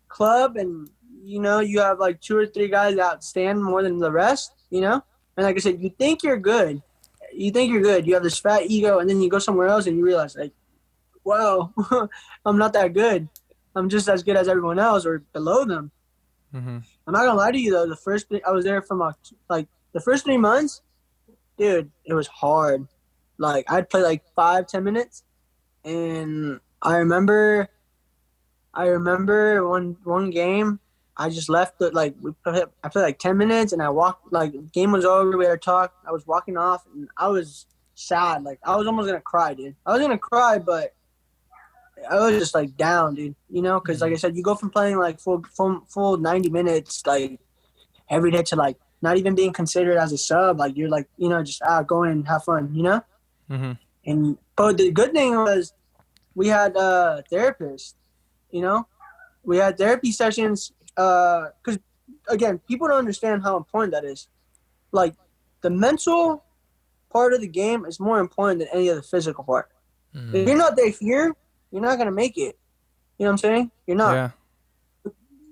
Speaker 4: club, and, you know, you have like 2 or 3 guys that stand more than the rest, you know? And like I said, you think you're good. You have this fat ego, and then you go somewhere else and you realize, like, wow, I'm not that good. I'm just as good as everyone else or below them.
Speaker 2: Mm-hmm.
Speaker 4: I'm not going to lie to you, though. I was there from, like, the first 3 months, dude, it was hard. Like, I'd play like 5-10 minutes. And I remember one game, I just left it, like, I played like 10 minutes, and I walked, like, game was over, we had a talk, I was walking off, and I was sad. Like, I was almost going to cry, dude. I was going to cry, but I was just, like, down, dude, you know? Because, like I said, you go from playing, like, full 90 minutes, like, every day to, like, not even being considered as a sub. Like, you're, like, you know, just go in and have fun, you know?
Speaker 2: Mm-hmm.
Speaker 4: But the good thing was we had therapists, you know? We had therapy sessions because, again, people don't understand how important that is. Like, the mental part of the game is more important than any of the physical part. Mm-hmm. If you're not there here, you're not going to make it. You know what I'm saying? You're not. Yeah.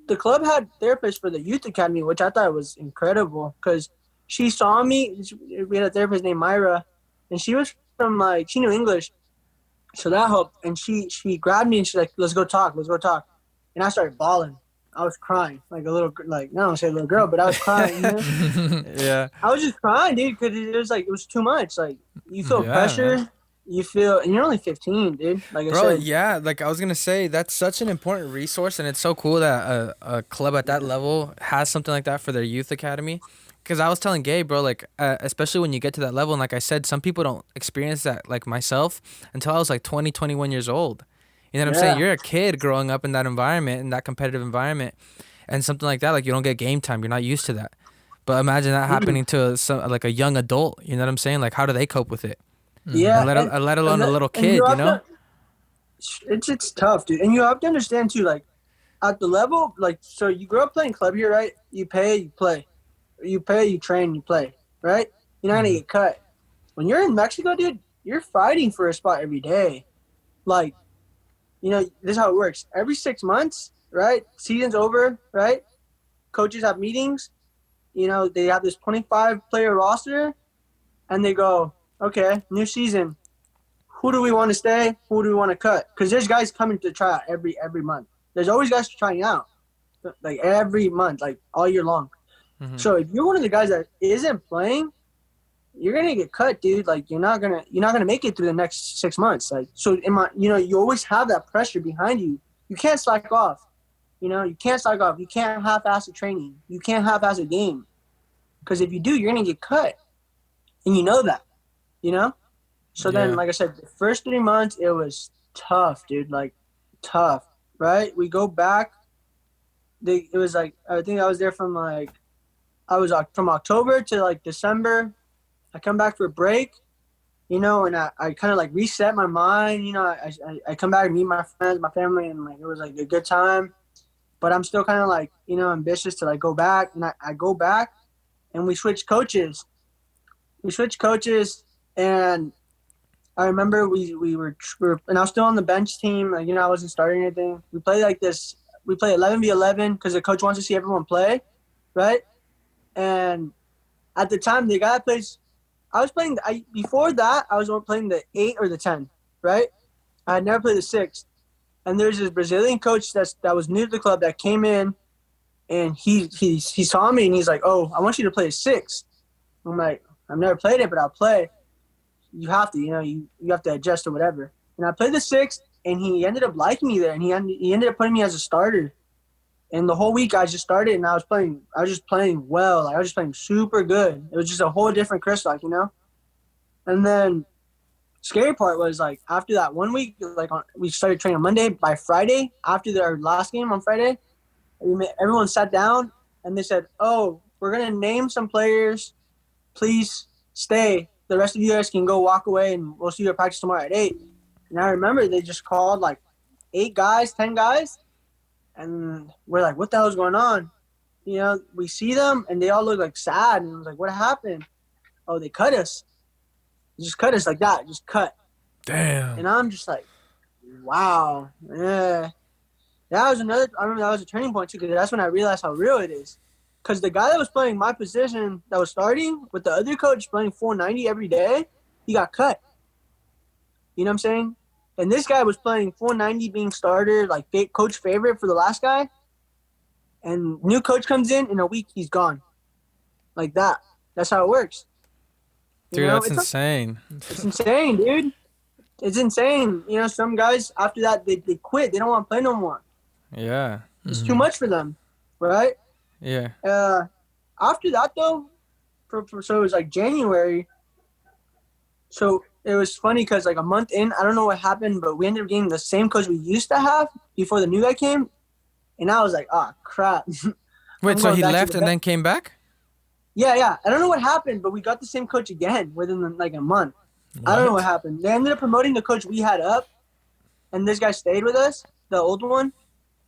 Speaker 4: The club had therapists for the youth academy, which I thought was incredible because she saw me. We had a therapist named Myra, and she was from, like, she knew English. So that helped. And she grabbed me and she's like, let's go talk. And I started bawling. I was crying like a little, like, I don't want to say a little girl, but I was crying. You know?
Speaker 2: Yeah.
Speaker 4: I was just crying, dude, because it was too much. Like, you feel pressure. Man. You feel, and you're only 15, dude. Like I said.
Speaker 2: Yeah. Like I was going to say, that's such an important resource. And it's so cool that a club at that level has something like that for their youth academy. Because I was telling Gabe, bro, like, especially when you get to that level, and like I said, some people don't experience that, like myself, until I was like 20, 21 years old. You know what I'm saying? You're a kid growing up in that environment, in that competitive environment, and something like that, like, you don't get game time. You're not used to that. But imagine that happening to like a young adult. You know what I'm saying? Like, how do they cope with it?
Speaker 4: Yeah.
Speaker 2: And let alone a little kid, you know?
Speaker 4: It's tough, dude. And you have to understand, too, like, at the level, like, so you grow up playing club here, right? You pay, you play. You pay, you train, you play, right? You're not going to get cut. When you're in Mexico, dude, you're fighting for a spot every day. Like, this is how it works. Every 6 months, right? Season's over, right? Coaches have meetings. They have this 25-player roster, and they go, okay, new season. Who do we want to stay? Who do we want to cut? Because there's guys coming to try out every month. There's always guys trying out, like every month, like all year long. Mm-hmm. So if you're one of the guys that isn't playing, you're gonna get cut, dude. Like you're not gonna make it through the next 6 months. Like so, you always have that pressure behind you. You can't slack off. You can't slack off. You can't half-ass a training. You can't half-ass a game, because if you do, you're gonna get cut, and you know that. So then, like I said, the first 3 months it was tough, dude. Like tough, right? We go back. It was like I think I was there from from October to like December. I come back for a break, and I kind of like reset my mind. I come back and meet my friends, my family, and like it was like a good time. But I'm still kind of like, ambitious to like go back. And I go back and we switch coaches. And I remember we were and I was still on the bench team. Like, I wasn't starting anything. We play like this. We play 11v11 because the coach wants to see everyone play, right? And at the time, the guy plays. I was playing. Before that, I was playing the 8 or the 10, right? I had never played the 6. And there's this Brazilian coach that was new to the club that came in, and he saw me and he's like, "Oh, I want you to play a 6." I'm like, "I've never played it, but I'll play." You have to, you have to adjust or whatever. And I played the 6, and he ended up liking me there, and he ended up putting me as a starter. And the whole week I just started, and I was just playing well. Like, I was just playing super good. It was just a whole different Kristoc, And then scary part was, like, after that 1 week, like, we started training on Monday. By Friday, after our last game on Friday, everyone sat down, and they said, "Oh, we're going to name some players. Please stay. The rest of you guys can go walk away, and we'll see you at practice tomorrow at 8. And I remember they just called, like, 8 guys, 10 guys. And we're like, what the hell is going on? We see them, and they all look like sad. And I was like, what happened? Oh, they cut us. They just cut us like that. Just cut.
Speaker 3: Damn.
Speaker 4: And I'm just like, wow. Yeah. I remember that was a turning point, too, because that's when I realized how real it is. Because the guy that was playing my position that was starting with the other coach playing 490 every day, he got cut. You know what I'm saying? And this guy was playing 490 being starter, like coach favorite for the last guy. And new coach comes in a week, he's gone. Like that. That's how it works.
Speaker 2: Dude, that's insane.
Speaker 4: It's insane, dude. It's insane. Some guys, after that, they quit. They don't want to play no more.
Speaker 2: Yeah.
Speaker 4: It's too much for them, right?
Speaker 2: Yeah.
Speaker 4: After that, though, so it was like January. So it was funny because like a month in, I don't know what happened, but we ended up getting the same coach we used to have before the new guy came. And I was like, oh, crap.
Speaker 2: Wait, so he left and then came back?
Speaker 4: Yeah. I don't know what happened, but we got the same coach again within like a month. What? I don't know what happened. They ended up promoting the coach we had up, and this guy stayed with us, the old one.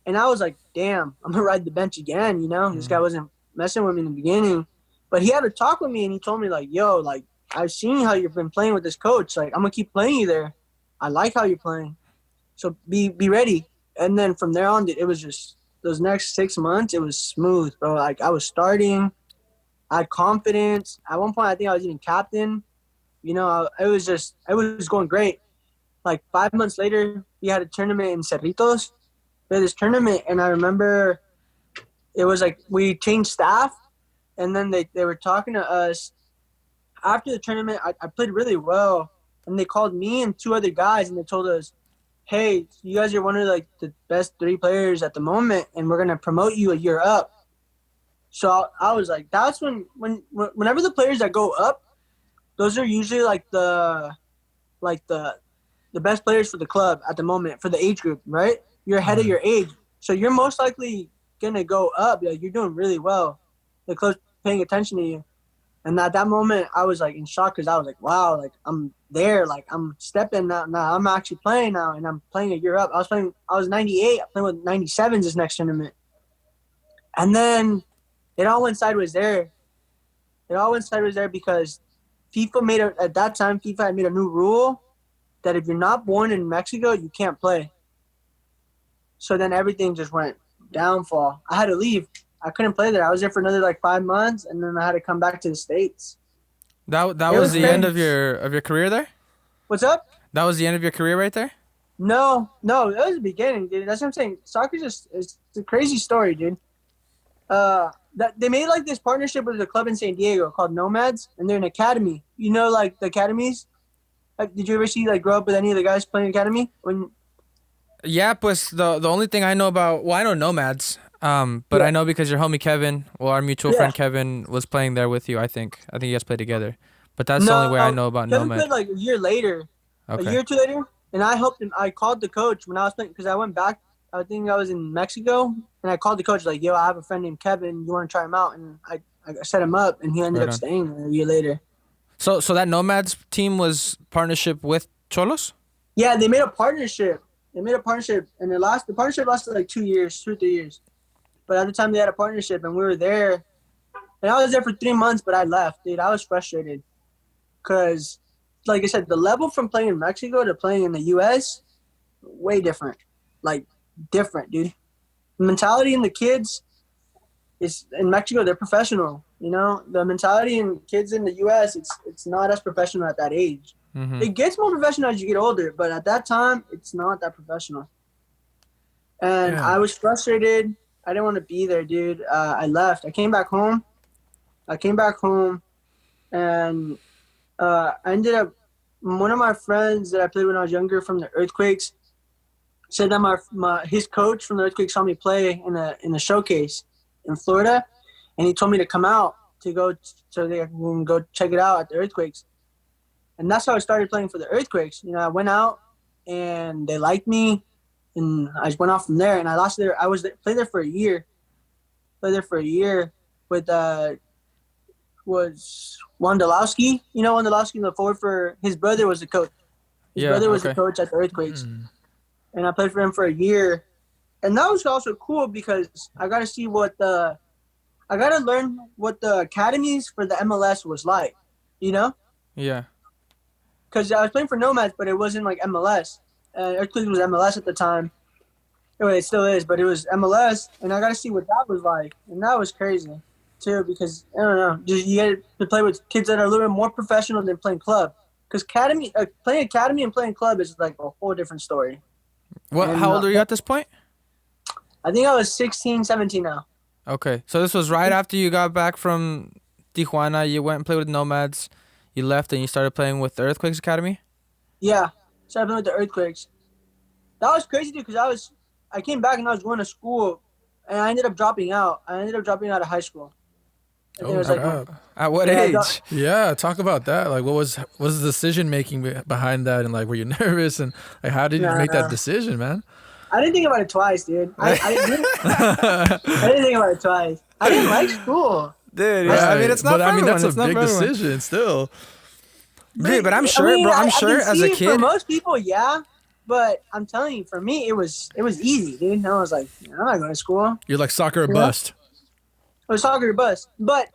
Speaker 4: And I was like, damn, I'm going to ride the bench again, This guy wasn't messing with me in the beginning. But he had a talk with me, and he told me, like, yo, like, I've seen how you've been playing with this coach. Like, I'm going to keep playing you there. I like how you're playing. So be ready. And then from there on, it was just those next 6 months, it was smooth, bro. Like, I was starting. I had confidence. At one point, I think I was even captain. It was going great. Like, 5 months later, we had a tournament in Cerritos. We had this tournament, and I remember it was like we changed staff, and then they were talking to us. After the tournament, I played really well, and they called me and 2 other guys, and they told us, hey, you guys are one of like the best 3 players at the moment, and we're going to promote you a year up. So I was like, that's whenever the players that go up, those are usually like the best players for the club at the moment, for the age group, right? You're ahead of your age. So you're most likely going to go up. Like, you're doing really well. The club's paying attention to you. And at that moment, I was like in shock because I was like, wow, like I'm there, like I'm stepping now. Now I'm actually playing now, and I'm playing a year up. I was 98. I'm playing with 97s this next tournament. And then it all went sideways there. It all went sideways there because at that time, FIFA had made a new rule that if you're not born in Mexico, you can't play. So then everything just went downfall. I had to leave. I couldn't play there. I was there for another like 5 months, and then I had to come back to the States.
Speaker 2: That
Speaker 4: It
Speaker 2: was the
Speaker 4: crazy.
Speaker 2: end of your career there?
Speaker 4: What's up?
Speaker 2: That was the end of your career right there?
Speaker 4: No, that was the beginning, dude. That's what I'm saying. Soccer it's a crazy story, dude. That they made like this partnership with a club in San Diego called Nomads, and they're an academy. You know, like the academies. Like, did you ever see like grow up with any of the guys playing academy?
Speaker 2: Yeah, pues the only thing I know about, well, I know Nomads, but
Speaker 4: Yeah.
Speaker 2: I know because your homie Kevin, well, our mutual
Speaker 4: Yeah.
Speaker 2: friend Kevin was playing there with you. I think you guys played together, but that's the only way I know about
Speaker 4: Kevin
Speaker 2: Nomad.
Speaker 4: played like a year later, a
Speaker 2: Okay.
Speaker 4: year or two later, and I helped him. I called the coach when I was playing because I went back. I think I was in Mexico, and I called the coach like, "Yo, I have a friend named Kevin. You want to try him out?" And I set him up, and he ended
Speaker 2: Right
Speaker 4: up
Speaker 2: on.
Speaker 4: staying there a year later.
Speaker 2: So that Nomads team was partnership with Xolos?
Speaker 4: Yeah, they made a partnership. And the partnership lasted like 2 years, 2 or 3 years. But at the time they had a partnership, and we were there. And I was there for 3 months, but I left, dude. I was frustrated because, like I said, the level from playing in Mexico to playing in the U.S. way different, like different, dude. The mentality in the kids is in Mexico. They're professional. You know, the mentality in kids in the U.S. It's not as professional at that age.
Speaker 2: Mm-hmm.
Speaker 4: It gets more professional as you get older, but at that time, it's not that professional. And
Speaker 3: Yeah.
Speaker 4: I was frustrated. I didn't want to be there, dude. I left. I came back home, and I ended up. One of my friends that I played when I was younger from the Earthquakes said that his coach from the Earthquakes saw me play in a showcase in Florida, and he told me to come out to go so they can go check it out at the Earthquakes. And that's how I started playing for the Earthquakes. You know, I went out and they liked me, and I just went off from there. And I lost there. Played there for a year. With was Wondolowski. You know Wondolowski, the forward for his brother was the coach. His brother was the coach at the Earthquakes, and I played for him for a year. And that was also cool because I got to see I got to learn what the academies for the MLS was like. You know.
Speaker 2: Yeah.
Speaker 4: Because I was playing for Nomads, but it wasn't like MLS. Earthquakes was MLS at the time. Anyway, it still is, but it was MLS, and I got to see what that was like. And that was crazy, too, because, I don't know, just you get to play with kids that are a little bit more professional than playing club. Because playing academy and playing club is like a whole different story.
Speaker 2: How old are you at this point?
Speaker 4: I think I was 16, 17 now.
Speaker 2: Okay. So this was right after you got back from Tijuana. You went and played with Nomads. You left and you started playing with the Earthquakes Academy?
Speaker 4: Yeah, started playing with the Earthquakes. That was crazy, dude, because I came back and I was going to school, and I ended up dropping out. I ended up dropping out of high school. I think it was
Speaker 2: At what
Speaker 4: Yeah,
Speaker 2: age?
Speaker 3: Yeah, talk about that. Like, what was the decision making behind that, and like, were you nervous, and like, how did you make that decision, man?
Speaker 4: I didn't think about it twice, dude. I didn't think about it twice. I didn't like school.
Speaker 2: Dude, yeah. I mean, it's not
Speaker 3: But
Speaker 2: for
Speaker 3: I mean,
Speaker 2: everyone.
Speaker 3: that's a
Speaker 2: It's not
Speaker 3: big
Speaker 2: for everyone.
Speaker 3: decision still.
Speaker 2: Dude, but I'm sure,
Speaker 4: I mean,
Speaker 2: bro. I'm
Speaker 4: I
Speaker 2: sure
Speaker 4: can
Speaker 2: as
Speaker 4: see
Speaker 2: a
Speaker 4: it
Speaker 2: kid.
Speaker 4: for most people, yeah. But I'm telling you, for me, it was easy, dude. And I was like, I'm not going to school.
Speaker 3: You're like soccer or bust.
Speaker 4: It was soccer or bust. But,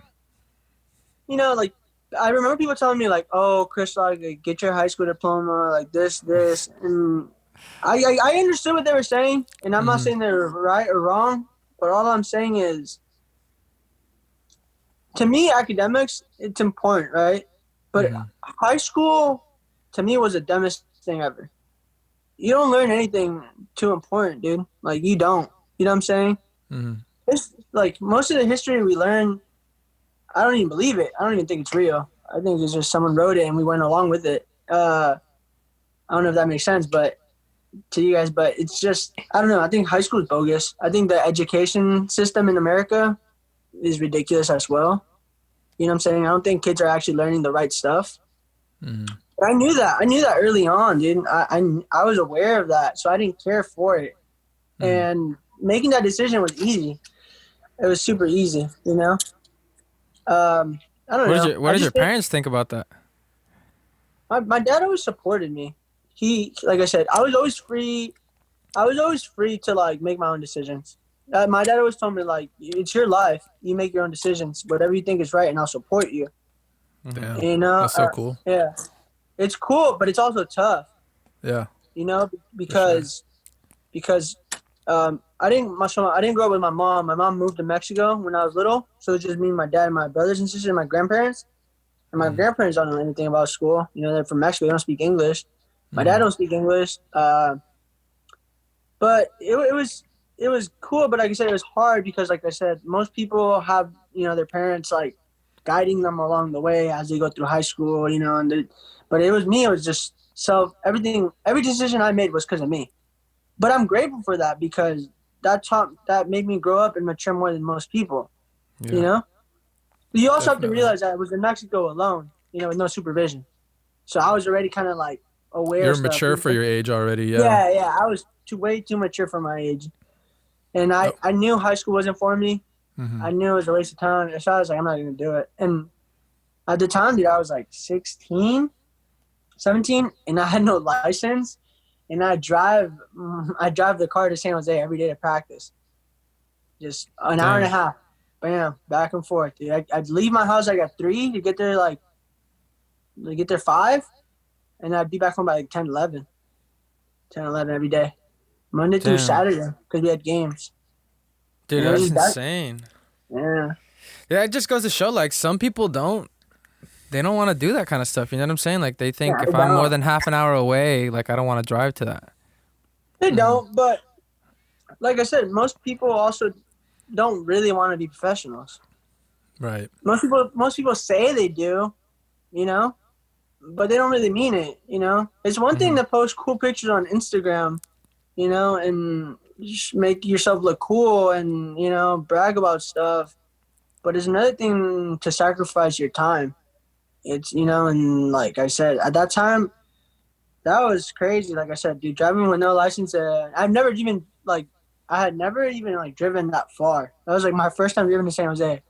Speaker 4: you know, like, I remember people telling me, like, oh, Kristoc, like, get your high school diploma, like this. And I understood what they were saying. And I'm not saying they were right or wrong. But all I'm saying is, to me, academics, it's important, right? But high school, to me, was the dumbest thing ever. You don't learn anything too important, dude. Like, you don't. You know what I'm saying? It's like most of the history we learn, I don't even believe it. I don't even think it's real. I think it's just someone wrote it and we went along with it. I don't know if that makes sense, but to you guys, but it's just, I don't know. I think high school is bogus. I think the education system in America is ridiculous as well. You know what I'm saying? I don't think kids are actually learning the right stuff. But I knew that. I knew that early on, dude. I was aware of that, so I didn't care for it. And making that decision was easy. It was super easy, you know? I don't know.
Speaker 2: What
Speaker 4: I
Speaker 2: did your
Speaker 4: just think
Speaker 2: parents think about that?
Speaker 4: my dad always supported me. He, like I said, I was always free. I was always free to like make my own decisions. My dad always told me like, it's your life. You make your own decisions. Whatever you think is right, and I'll support you.
Speaker 3: Damn.
Speaker 4: You know,
Speaker 3: That's so cool.
Speaker 4: yeah, it's cool, but it's also tough.
Speaker 3: Yeah.
Speaker 4: You know, because I didn't grow up with my mom. My mom moved to Mexico when I was little, so it's just me, my dad, and my brothers and sisters, and my grandparents. And my grandparents don't know anything about school. You know, they're from Mexico. They don't speak English. My dad don't speak English. But it was cool. But like I said, it was hard because, like I said, most people have, you know, their parents like guiding them along the way as they go through high school. You know, but it was me. It was just every decision I made was because of me. But I'm grateful for that because that made me grow up and mature more than most people.
Speaker 2: Yeah.
Speaker 4: You know. You also have to
Speaker 3: Definitely.
Speaker 4: realize that I was in Mexico alone, you know, with no supervision. So I was already kind of like aware.
Speaker 3: You're
Speaker 4: of stuff.
Speaker 3: mature for your age already. Yeah.
Speaker 4: Yeah. I was way too mature for my age, and I knew high school wasn't for me.
Speaker 3: Mm-hmm.
Speaker 4: I knew it was a waste of time. So I was like, I'm not gonna do it. And at the time, dude, I was like 16, 17, and I had no license, and I drive the car to San Jose every day to practice, just an hour and a half. Bam, back and forth, dude. I'd leave my house like at 3 to get there to get there 5, and I'd be back home by like 10, 11 every day, Monday through Saturday, because we had games.
Speaker 2: Dude,
Speaker 4: You know,
Speaker 2: that's insane.
Speaker 4: Yeah.
Speaker 2: Yeah, it just goes to show, like, some people don't want to do that kind of stuff. You know what I'm saying? Like, they think if I'm more than half an hour away, like, I don't want to drive to that.
Speaker 4: They don't, but like I said, most people also don't really want to be professionals.
Speaker 3: Right.
Speaker 4: Most people say they do, you know, but they don't really mean it, you know. It's one thing to post cool pictures on Instagram, you know, and just make yourself look cool and, you know, brag about stuff. But it's another thing to sacrifice your time. It's, you know, and like I said, at that time, that was crazy. Like I said, dude, driving with no license, I had never even driven that far. That was like my first time driving to San Jose.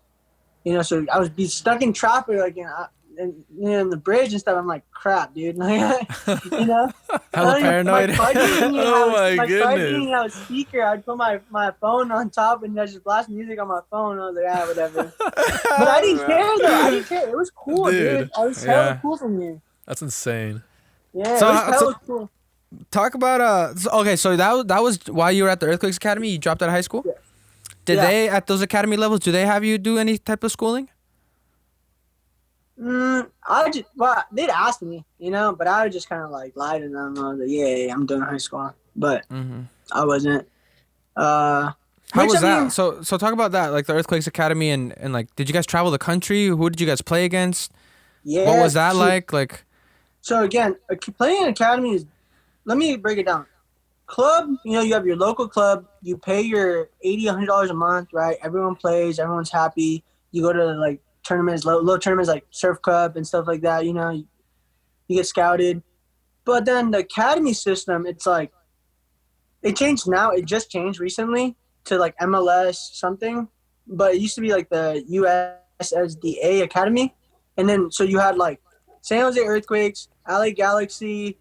Speaker 4: You know, so I was stuck in traffic, like, and you know, in the bridge and stuff. I'm like, crap, dude. Like, you know,
Speaker 2: Hella paranoid.
Speaker 3: Oh my goodness.
Speaker 4: I was speaker. I'd put my phone on top and I just blast music on my phone. I was like, whatever. But I didn't care though. I didn't care. It was cool, dude. I was hella cool from here.
Speaker 3: That's insane.
Speaker 4: Yeah,
Speaker 2: So
Speaker 4: it was hella cool.
Speaker 2: Talk about okay, so that was while you were at the Earthquakes Academy. You dropped out of high school.
Speaker 4: Yeah.
Speaker 2: Did they at those academy levels? Do they have you do any type of schooling?
Speaker 4: They'd ask me, you know, but I would just kind of like lie to them. I was like, yeah, I'm doing high school, but I wasn't.
Speaker 2: How was that? So talk about that, like the Earthquakes Academy, and like, did you guys travel the country? Who did you guys play against?
Speaker 4: Yeah.
Speaker 2: What was that like? Like,
Speaker 4: so again, playing an academy is. Let me break it down. Club, you know, you have your local club. You pay your $80, $100 a month, right? Everyone plays. Everyone's happy. You go to like tournaments, little tournaments like Surf Cup and stuff like that. You know, you get scouted. But then the academy system, it's like it changed now. It just changed recently to like MLS something. But it used to be like the USSDA Academy, and then so you had like San Jose Earthquakes, LA Galaxy.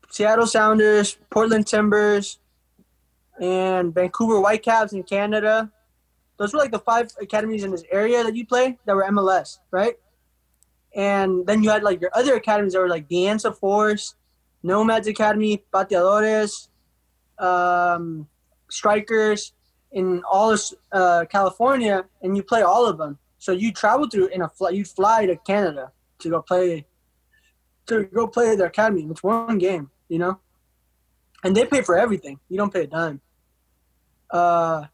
Speaker 4: Seattle Sounders, Portland Timbers, and Vancouver Whitecaps in Canada. Those were like the 5 academies in this area that you play that were MLS, right? And then you had like your other academies that were like Dianza Force, Nomads Academy, Pateadores, Strikers in all of California, and you play all of them. So you travel through you'd fly to Canada to go play their academy. It's one game, you know, and they pay for everything. You don't pay a dime. So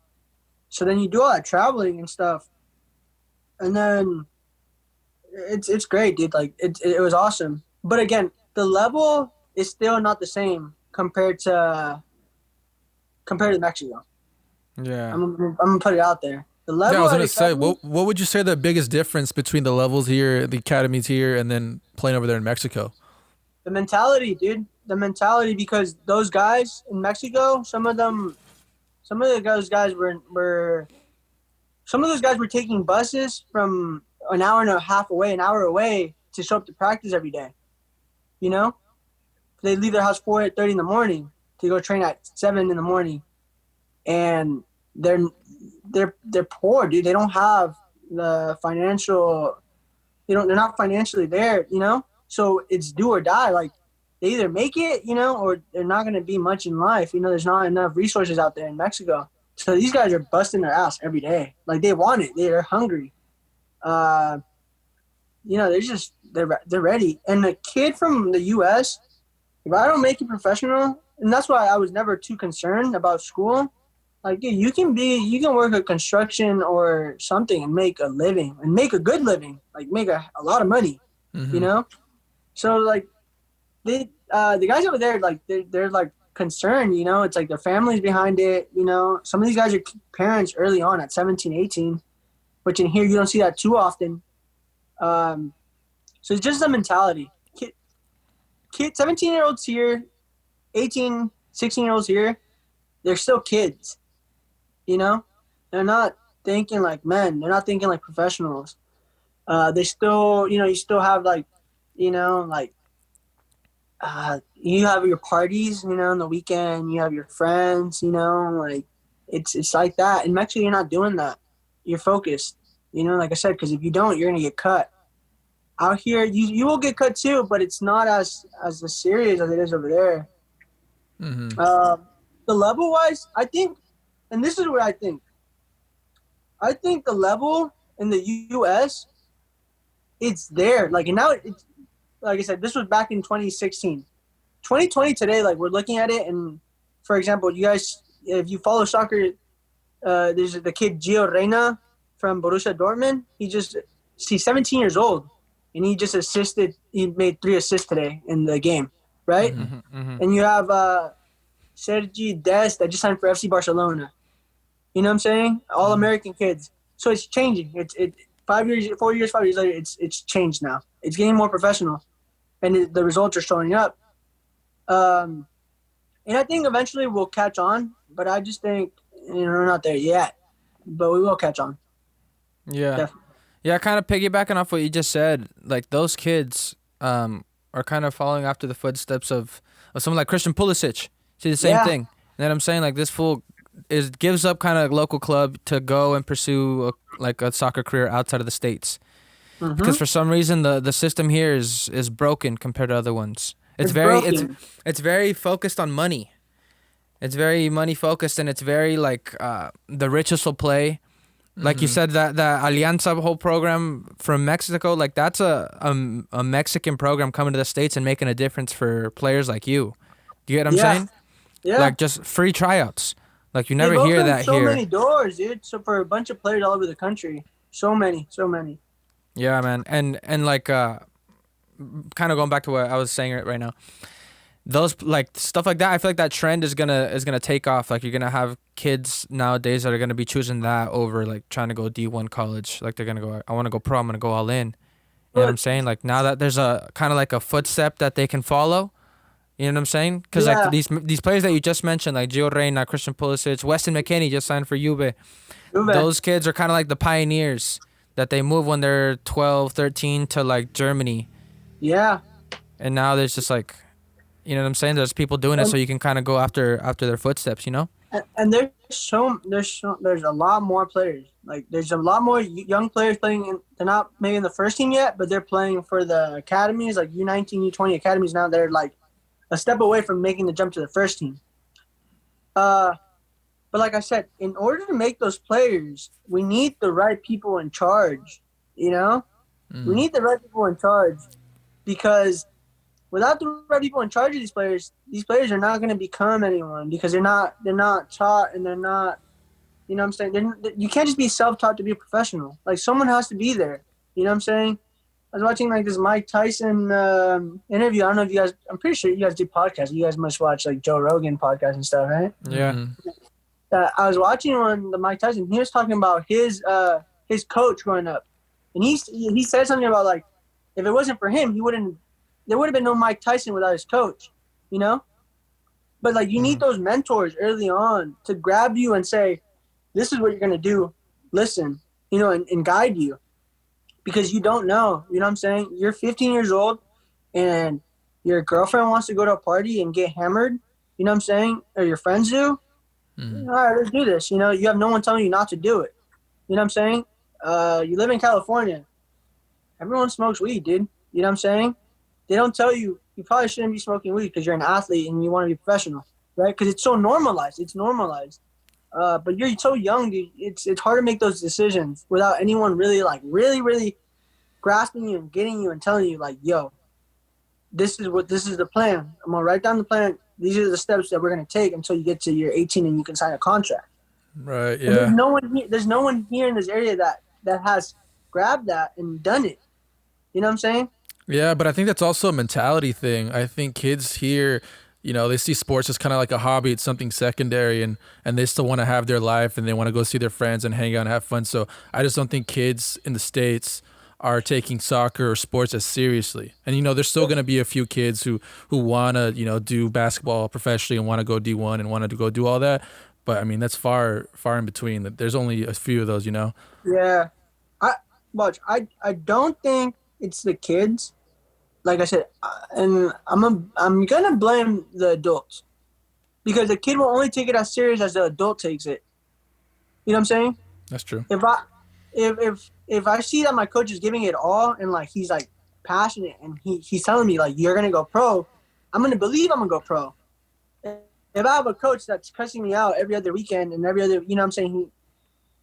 Speaker 4: then you do all that traveling and stuff, and then it's great, dude. Like it was awesome. But again, the level is still not the same compared to Mexico.
Speaker 2: yeah,
Speaker 4: I'm gonna put it out there. The level.
Speaker 3: Yeah, I was gonna say, what would you say the biggest difference between the levels here, the academies here, and then playing over there in Mexico?
Speaker 4: The mentality, dude. The mentality, because those guys in Mexico, some of those guys were some of those guys were taking buses from an hour and a half away, an hour away to show up to practice every day. You know, they leave their house 4:30 in the morning to go train at 7 in the morning, and they're poor, dude. They don't have the financial, they're not financially there, you know. So it's do or die. Like they either make it, you know, or they're not going to be much in life. You know, there's not enough resources out there in Mexico. So these guys are busting their ass every day. Like they want it. They're hungry. You know, they're ready. And the kid from the U.S., if I don't make it professional, and that's why I was never too concerned about school. Like, dude, you can work at construction or something and make a living and make a good living, like make a lot of money, you know? So like the guys over there, like they're like concerned, you know, it's like their families behind it, you know. Some of these guys are parents early on at 17, 18, which in here you don't see that too often. So it's just a mentality. Kid 17-year-olds here, 18, 16-year-olds here, they're still kids. You know, they're not thinking like men. They're not thinking like professionals. They still, you know, you still have like, you know, like you have your parties, you know, on the weekend. You have your friends, you know, like it's like that. In Mexico, you're not doing that. You're focused, you know, like I said, because if you don't, you're gonna get cut. Out here, you will get cut too, but it's not as serious as it is over there. The level wise, I think. And this is what I think. I think the level in the U.S., it's there. Like, and now, it's, like I said, this was back in 2016. 2020 today, like, we're looking at it, and, for example, you guys, if you follow soccer, there's the kid Gio Reyna from Borussia Dortmund. He's 17 years old, and he made 3 assists today in the game, right? And you have Sergi Dest that just signed for FC Barcelona. You know what I'm saying? All American kids. So it's changing. It's 5 years, 4 years, 5 years later. It's changed now. It's getting more professional, and the results are showing up. And I think eventually we'll catch on. But I just think we're not there yet. But we will catch on.
Speaker 2: Yeah.
Speaker 4: Definitely.
Speaker 2: Yeah. Kind of piggybacking off what you just said. Like those kids are kind of following after the footsteps of someone like Christian Pulisic. See the same thing. You know what I'm saying? Like this fool gives up kind of local club to go and pursue a soccer career outside of the States. Because for some reason the system here is broken compared to other ones. It's very focused on money. It's very money focused, and it's very like the richest will play. Like you said, that Alianza whole program from Mexico, like that's a Mexican program coming to the States and making a difference for players like you. Do you get what I'm saying?
Speaker 4: Yeah.
Speaker 2: Like just free tryouts. Like you never hear that
Speaker 4: so
Speaker 2: here.
Speaker 4: So many doors, dude. So for a bunch of players all over the country, so many.
Speaker 2: Yeah, man, and like kind of going back to what I was saying right now. Those like stuff like that, I feel like that trend is gonna take off. Like you're gonna have kids nowadays that are gonna be choosing that over like trying to go D1 college. Like they're gonna go, I want to go pro. I'm gonna go all in. You know what I'm saying? Like now that there's a kind of like a footstep that they can follow. You know what I'm saying? Because like these players that you just mentioned, like Gio Reyna, Christian Pulisic, Weston McKennie just signed for Juve. Those kids are kind of like the pioneers that they move when they're 12, 13 to like Germany. Yeah. And now there's just like, you know what I'm saying? There's people doing it so you can kind of go after their footsteps, you know?
Speaker 4: And there's a lot more players. Like there's a lot more young players playing. They're not maybe in the first team yet, but they're playing for the academies, like U19, U20 academies. Now they're like a step away from making the jump to the first team. But like I said, in order to make those players, we need the right people in charge, you know? We need the right people in charge because without the right people in charge of these players are not going to become anyone because they're not taught and they're not, you know what I'm saying? You can't just be self-taught to be a professional. Like someone has to be there, you know what I'm saying? I was watching like this Mike Tyson interview. I don't know if you guys, I'm pretty sure you guys do podcasts. You guys must watch like Joe Rogan podcasts and stuff, right?
Speaker 2: Yeah.
Speaker 4: I was watching the Mike Tyson. He was talking about his coach growing up. And he said something about like, if it wasn't for him, there would have been no Mike Tyson without his coach, you know? But like you need those mentors early on to grab you and say, this is what you're going to do. listen, and guide you, because you don't know. You know what I'm saying? You're 15 years old, and your girlfriend wants to go to a party and get hammered. You know what I'm saying? Or your friends do.
Speaker 3: Mhm.
Speaker 4: All right, let's do this. You have no one telling you not to do it. You know what I'm saying? You live in California. Everyone smokes weed, dude. You know what I'm saying? They don't tell you probably shouldn't be smoking weed because you're an athlete and you want to be professional, right? Because it's so normalized. It's normalized. But you're so young, dude. It's hard to make those decisions without anyone really grasping you and getting you and telling you like, yo, this is the plan. I'm gonna write down the plan. These are the steps that we're gonna take until you get to year 18 and you can sign a contract.
Speaker 3: Right.
Speaker 4: And there's
Speaker 3: Yeah.
Speaker 4: no one here. There's no one here in this area that has grabbed that and done it. You know what I'm saying?
Speaker 3: Yeah, but I think that's also a mentality thing. I think kids here, they see sports as kind of like a hobby. It's something secondary, and they still want to have their life and they want to go see their friends and hang out and have fun. So I just don't think kids in the States are taking soccer or sports as seriously. And, there's still going to be a few kids who want to, do basketball professionally and want to go D1 and want to go do all that. But, I mean, that's far in between. There's only a few of those,
Speaker 4: Yeah. I don't think it's the kids. Like I said, and I'm gonna blame the adults, because the kid will only take it as serious as the adult takes it. You know what I'm saying?
Speaker 3: That's true.
Speaker 4: If I see that my coach is giving it all and like he's like passionate and he's telling me like you're gonna go pro, I'm gonna believe I'm gonna go pro. If I have a coach that's cussing me out every other weekend and every other, you know what I'm saying,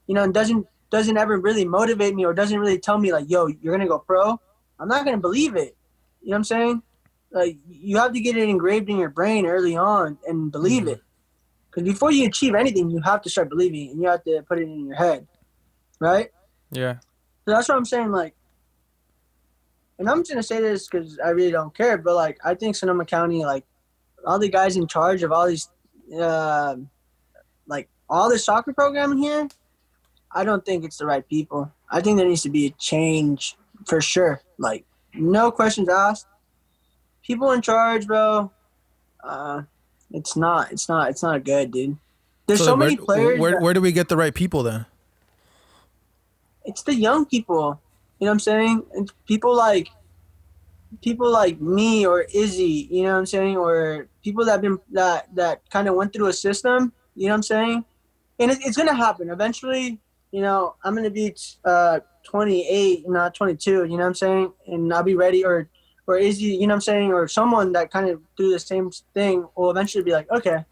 Speaker 4: and doesn't ever really motivate me or doesn't really tell me like, yo, you're gonna go pro, I'm not gonna believe it. You know what I'm saying? Like, you have to get it engraved in your brain early on and believe it. Because before you achieve anything, you have to start believing and you have to put it in your head, right?
Speaker 2: Yeah.
Speaker 4: So that's what I'm saying. Like, and I'm just gonna say this because I really don't care, but like, I think Sonoma County, like, all the guys in charge of all these, like, all the soccer programming here, I don't think it's the right people. I think there needs to be a change for sure. Like, no questions asked. People in charge, bro. It's not good, dude. There's so many players.
Speaker 3: Where do we get the right people then?
Speaker 4: It's the young people. You know what I'm saying? It's people like me or Izzy. You know what I'm saying? Or people that kind of went through a system. You know what I'm saying? And it's gonna happen eventually. I'm gonna be 28, not 22. You know what I'm saying? And I'll be ready. Or Izzy, you know what I'm saying? Or someone that kind of do the same thing will eventually be like, okay,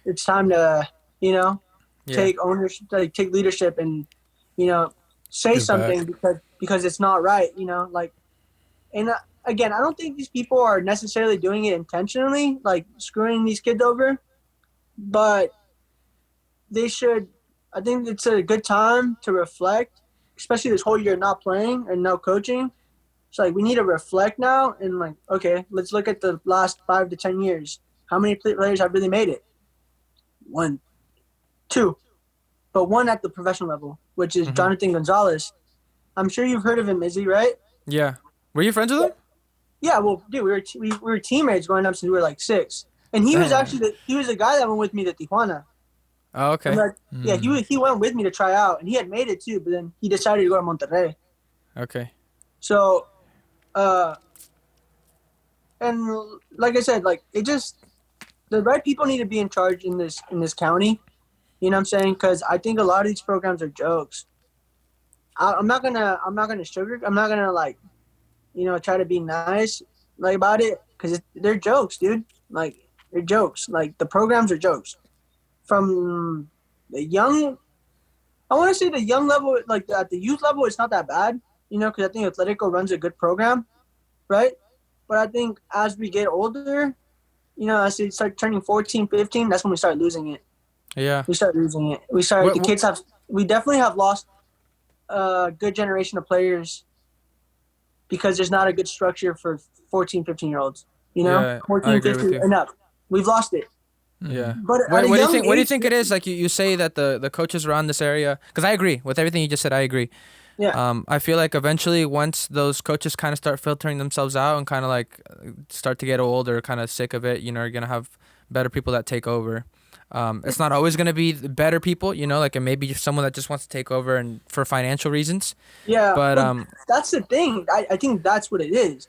Speaker 4: it's time to, take ownership, like take leadership and, say
Speaker 3: Give
Speaker 4: something because it's not right, like, and again, I don't think these people are necessarily doing it intentionally, like screwing these kids over, but they should. I think it's a good time to reflect, especially this whole year not playing and no coaching. It's like we need to reflect now and like, okay, let's look at the last 5 to 10 years. How many players have really made it? 1, 2, but one at the professional level, which is Jonathan Gonzalez. I'm sure you've heard of him, Izzy, right?
Speaker 2: Yeah. Were you friends with him?
Speaker 4: Yeah, well, dude, we were teammates growing up since we were like 6, and he was actually he was the guy that went with me to Tijuana.
Speaker 2: Oh, okay.
Speaker 4: Like, yeah, he went with me to try out, and he had made it too, but then he decided to go to Monterrey.
Speaker 2: Okay.
Speaker 4: So, and like I said, like the right people need to be in charge in this county. You know what I'm saying? Because I think a lot of these programs are jokes. I'm not gonna sugar. I'm not gonna like, try to be nice like about it because they're jokes, dude. Like, they're jokes. Like, the programs are jokes. From the young, I want to say the young level, like at the youth level, it's not that bad, because I think Atletico runs a good program, right? But I think as we get older, as we start turning 14, 15, that's when we start losing it.
Speaker 2: Yeah.
Speaker 4: We start losing it. We definitely have lost a good generation of players because there's not a good structure for 14, 15-year-olds,
Speaker 2: Yeah,
Speaker 4: 14,
Speaker 2: I agree with
Speaker 4: 15
Speaker 2: you.
Speaker 4: and up. We've lost it.
Speaker 2: Yeah.
Speaker 4: But
Speaker 2: What
Speaker 4: at a
Speaker 2: do you
Speaker 4: young
Speaker 2: think? What do you
Speaker 4: age-
Speaker 2: think it is? Like you say that the coaches around this area, because I agree with everything you just said. I agree.
Speaker 4: Yeah.
Speaker 2: I feel like eventually once those coaches kind of start filtering themselves out and kind of like start to get old or kind of sick of it, you're gonna have better people that take over. It's not always gonna be the better people, you know, like it may be someone that just wants to take over and for financial reasons.
Speaker 4: Yeah,
Speaker 2: But
Speaker 4: that's the thing. I think that's what it is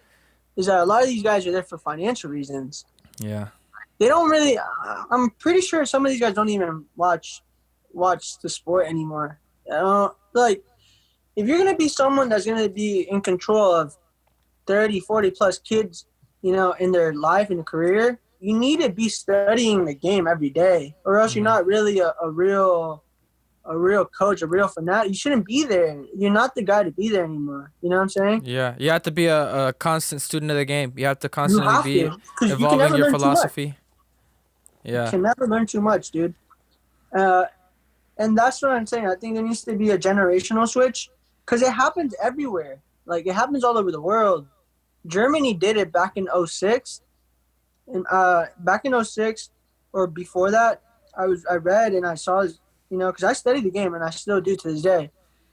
Speaker 4: that a lot of these guys are there for financial reasons.
Speaker 2: yeah,
Speaker 4: They don't really. I'm pretty sure some of these guys don't even watch the sport anymore. Like, if you're gonna be someone that's gonna be in control of 30, 40 plus kids, you know, in their life and career, you need to be studying the game every day, or else you're not really a real coach, a real fanatic. You shouldn't be there. You're not the guy to be there anymore. You know what I'm saying?
Speaker 2: yeah, you have to be a constant student of the game. You have to
Speaker 4: You
Speaker 2: constantly
Speaker 4: have
Speaker 2: be
Speaker 4: to, because you can
Speaker 2: evolving
Speaker 4: never
Speaker 2: your
Speaker 4: learn too much.
Speaker 2: philosophy.
Speaker 4: You
Speaker 2: Yeah,
Speaker 4: can never learn too much, dude. And that's what I'm saying. I think there needs to be a generational switch, because it happens everywhere. Like, it happens all over the world. Germany did it back in '06, and back in '06 or before that, I read and I saw, you know, because I studied the game and I still do to this day.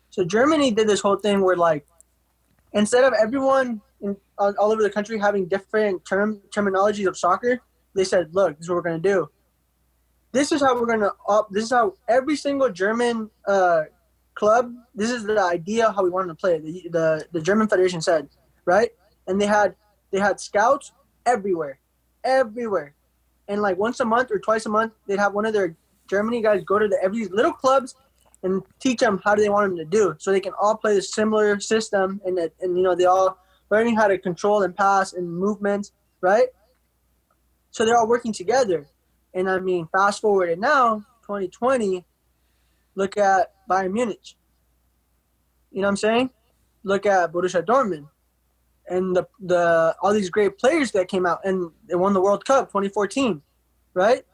Speaker 4: So Germany did this whole thing where, like, instead of everyone all over the country having different terminologies of soccer, they said, "Look, this is what we're gonna do. This is how we're gonna. This is how every single German club. This is the idea how we want to play it." The German Federation said, right, and they had scouts everywhere, and like once a month or twice a month, they'd have one of their Germany guys go to every little clubs and teach them how do they want them to do, so they can all play the similar system, and you know, they all learning how to control and pass and movements, right? So they're all working together. And I mean, fast forward it now, 2020, look at Bayern Munich. You know what I'm saying? Look at Borussia Dortmund and the all these great players that came out, and they won the World Cup 2014, right?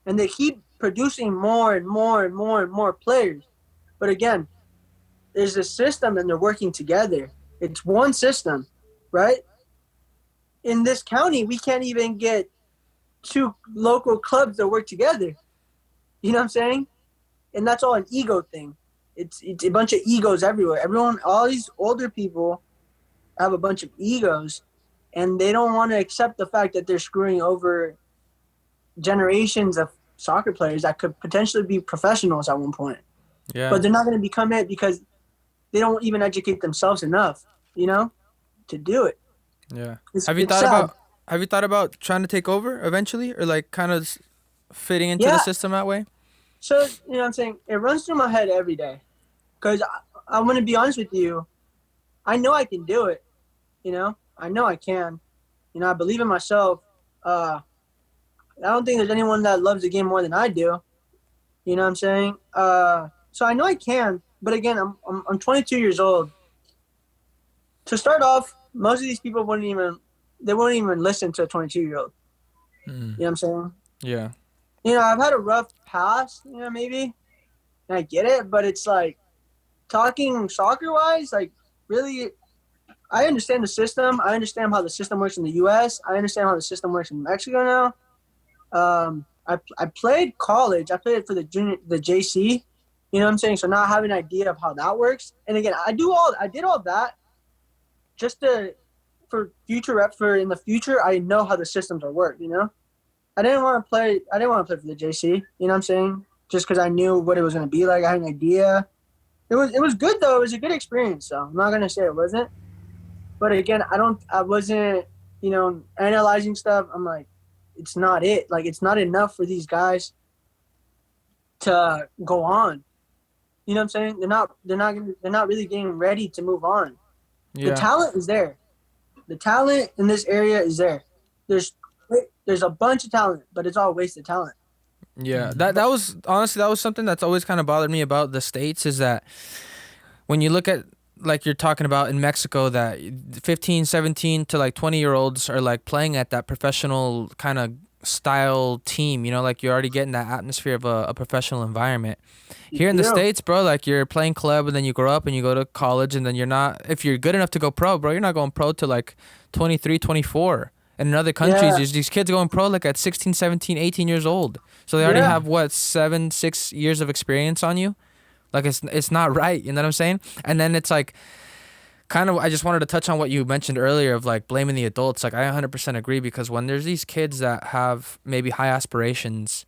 Speaker 4: And they keep producing more and more and more and more players. But again, there's a system and they're working together. It's one system, right? In this county, we can't even get 2 local clubs that work together. You know what I'm saying? And that's all an ego thing. It's a bunch of egos everywhere. All these older people have a bunch of egos, and they don't want to accept the fact that they're screwing over generations of soccer players that could potentially be professionals at one point.
Speaker 2: yeah,
Speaker 4: But they're not going to become it because they don't even educate themselves enough, you know, to do it.
Speaker 2: yeah.
Speaker 4: It's
Speaker 2: Have you
Speaker 4: sad.
Speaker 2: thought about trying to take over eventually, or like kind of fitting into the
Speaker 4: Yeah.
Speaker 2: system that way?
Speaker 4: So, you know what I'm saying? It runs through my head every day. Because I'm going to be honest with you. I know I can do it. You know? I know I can. You know, I believe in myself. I don't think there's anyone that loves the game more than I do. You know what I'm saying? So I know I can. But again, I'm 22 years old. To start off, most of these people wouldn't even listen to a 22-year-old. You know what I'm saying?
Speaker 2: Yeah,
Speaker 4: You know, I've had a rough past, you know, maybe. And I get it, but it's like, talking soccer-wise, like, really, I understand the system. I understand how the system works in the U.S. I understand how the system works in Mexico now. I played college. I played for the JC. You know what I'm saying? So now I have an idea of how that works. And again, I did all that just for in the future, I know how the systems are work, you know? I didn't want to play for the JC, you know what I'm saying? Just because I knew what it was going to be like. I had an idea. It was good, though. It was a good experience, so I'm not going to say it wasn't. But again, I wasn't, you know, analyzing stuff. I'm like, it's not it. Like, it's not enough for these guys to go on. You know what I'm saying? They're not really getting ready to move on.
Speaker 2: yeah.
Speaker 4: The talent is there. The talent in this area is there. There's a bunch of talent, but it's all wasted talent.
Speaker 2: Yeah, that was honestly, that was something that's always kind of bothered me about the States, is that when you look at, like you're talking about in Mexico, that 15, 17 to like 20-year-olds are like playing at that professional kind of style team, you know, like you're already getting that atmosphere of a professional environment. Here in the
Speaker 4: Yeah.
Speaker 2: States, bro, like you're playing club and then you grow up and you go to college, and then you're not, if you're good enough to go pro, bro, you're not going pro to like 23, 24. And in other countries,
Speaker 4: Yeah.
Speaker 2: there's these kids going pro like at 16, 17, 18 years old. So they already
Speaker 4: Yeah.
Speaker 2: have, what, 7, 6 years of experience on you? Like, it's not right, you know what I'm saying? And then it's like, kind of, I just wanted to touch on what you mentioned earlier of like blaming the adults. Like, I 100% agree, because when there's these kids that have maybe high aspirations,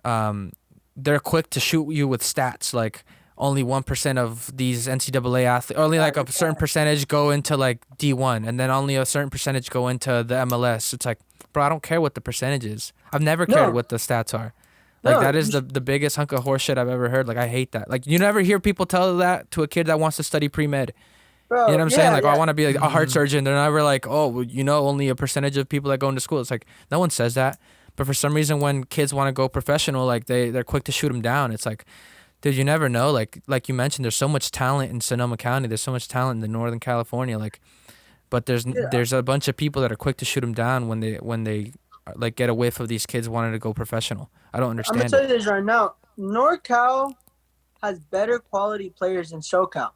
Speaker 2: they're quick to shoot you with stats like only 1% of these NCAA athletes, only like a certain percentage go into like D1, and then only a certain percentage go into the MLS. It's like, bro, I don't care what the percentage is. I've never cared what the stats are. Like that is the biggest hunk of horse shit I've ever heard. Like I hate that. Like you never hear people tell that to a kid that wants to study pre-med.
Speaker 4: Bro,
Speaker 2: You know what I'm saying? Like,
Speaker 4: yeah.
Speaker 2: oh, I want to be like a heart surgeon. They're never like, oh, well, only a percentage of people that go into school. It's like, no one says that. But for some reason, when kids want to go professional, like they're quick to shoot them down. It's like, dude, you never know. Like you mentioned, there's so much talent in Sonoma County. There's so much talent in the Northern California. Like, but there's a bunch of people that are quick to shoot them down when they like get a whiff of these kids wanting to go professional. I don't
Speaker 4: I'm
Speaker 2: understand
Speaker 4: gonna tell
Speaker 2: it.
Speaker 4: you this right now. NorCal has better quality players than SoCal.